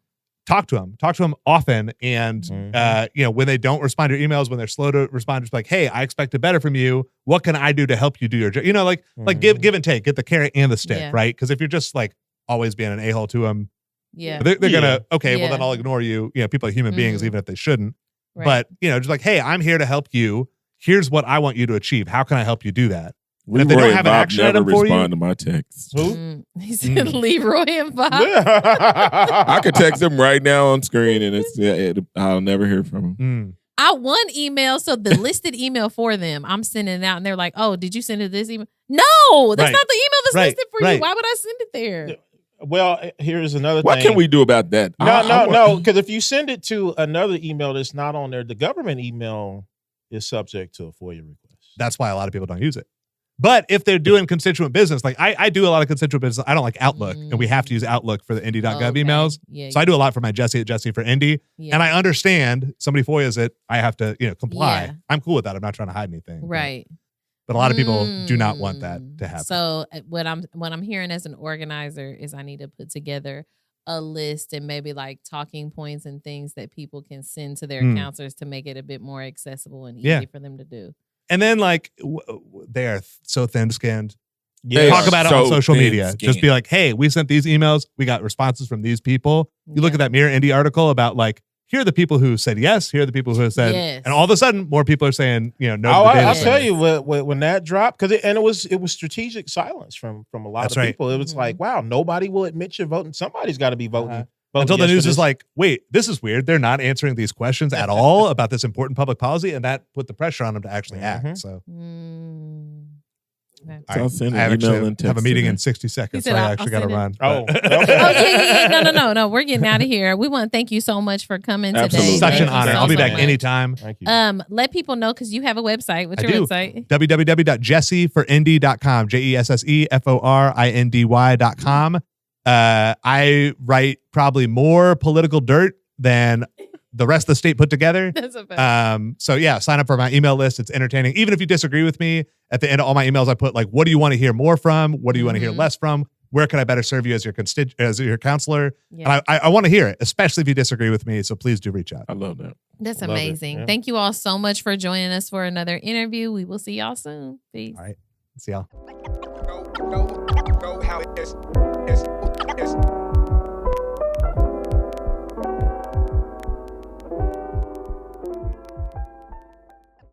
Talk to them often. And, Mhm. when they don't respond to your emails, when they're slow to respond, just like, hey, I expected better from you. What can I do to help you do your job? Like Mhm. give and take, get the carrot and the stick, Yeah. right? Because if you're just like always being an a-hole to them, Yeah. they're Yeah. gonna, okay, well Yeah. then I'll ignore you. People are human beings, Mhm. even if they shouldn't. Right. But, just like, hey, I'm here to help you. Here's what I want you to achieve. How can I help you do that? And if they don't Leroy have and an Bob action never item for you, respond to my texts. Who? He said Leroy and Bob. I could text them right now on screen, and I'll never hear from them. I one email, so the listed email for them, I'm sending it out, and they're like, "Oh, did you send it this email?" No, that's Right. not the email that's Right. listed for Right. you. Why would I send it there? Well, here's another What thing. can we do about that? No. Because if you send it to another email that's not on there, the government email is subject to a FOIA request. that's why a lot of people don't use it. But if they're doing constituent business, like I do a lot of constituent business. I don't like Outlook, and we have to use Outlook for the Indy.gov Okay. emails. Yeah, So I do a lot for my Jesse at Jesse for Indy. yeah. And I understand somebody FOIAs it, I have to, comply. Yeah. I'm cool with that. I'm not trying to hide anything. But- Right. But a lot of people do not want that to happen. So what I'm hearing as an organizer is I need to put together a list and maybe like talking points and things that people can send to their counselors to make it a bit more accessible and easy Yeah. for them to do. And then they are so thin-skinned. They Talk are about it so on social media. thin-skinned. Just be like, hey, we sent these emails. We got responses from these people. You look Yeah. at that Mirror Indy article about like, here are the people who said yes. Here are the people who have said, Yes. and all of a sudden, more people are saying, no. to the I'll data tell set. you when that dropped, because it was strategic silence from a lot That's of right. people. It was like, wow, nobody will admit you're voting. Somebody's got to be voting. Until the yes news for is this. like, wait, this is weird. They're not answering these questions at all about this important public policy, and that put the pressure on them to actually act. So Okay. So I'll send I an actually email and have a text meeting today. in 60 seconds, He so said, I I'll actually got to send it. run. Oh, But- Oh yeah. No. We're getting out of here. We want to thank you so much for coming today. Absolutely. Such Thank an you honor. so, I'll be so back much. anytime. Thank you. Let people know because you have a website. What's I your do. website? www.jesseforind.com. JESSEFORINDY.com. I write probably more political dirt than the rest of the state put together. That's a fact. So yeah, sign up for my email list. It's entertaining. Even if you disagree with me, at the end of all my emails, I put like, what do you want to hear more from? What do you want to hear less from? Where can I better serve you as your as your counselor? Yeah. And I want to hear it, especially if you disagree with me. So please do reach out. I love that. That's Love it. amazing. Yeah. Thank you all so much for joining us for another interview. We will see y'all soon. Peace. All right. See y'all. Know how it is.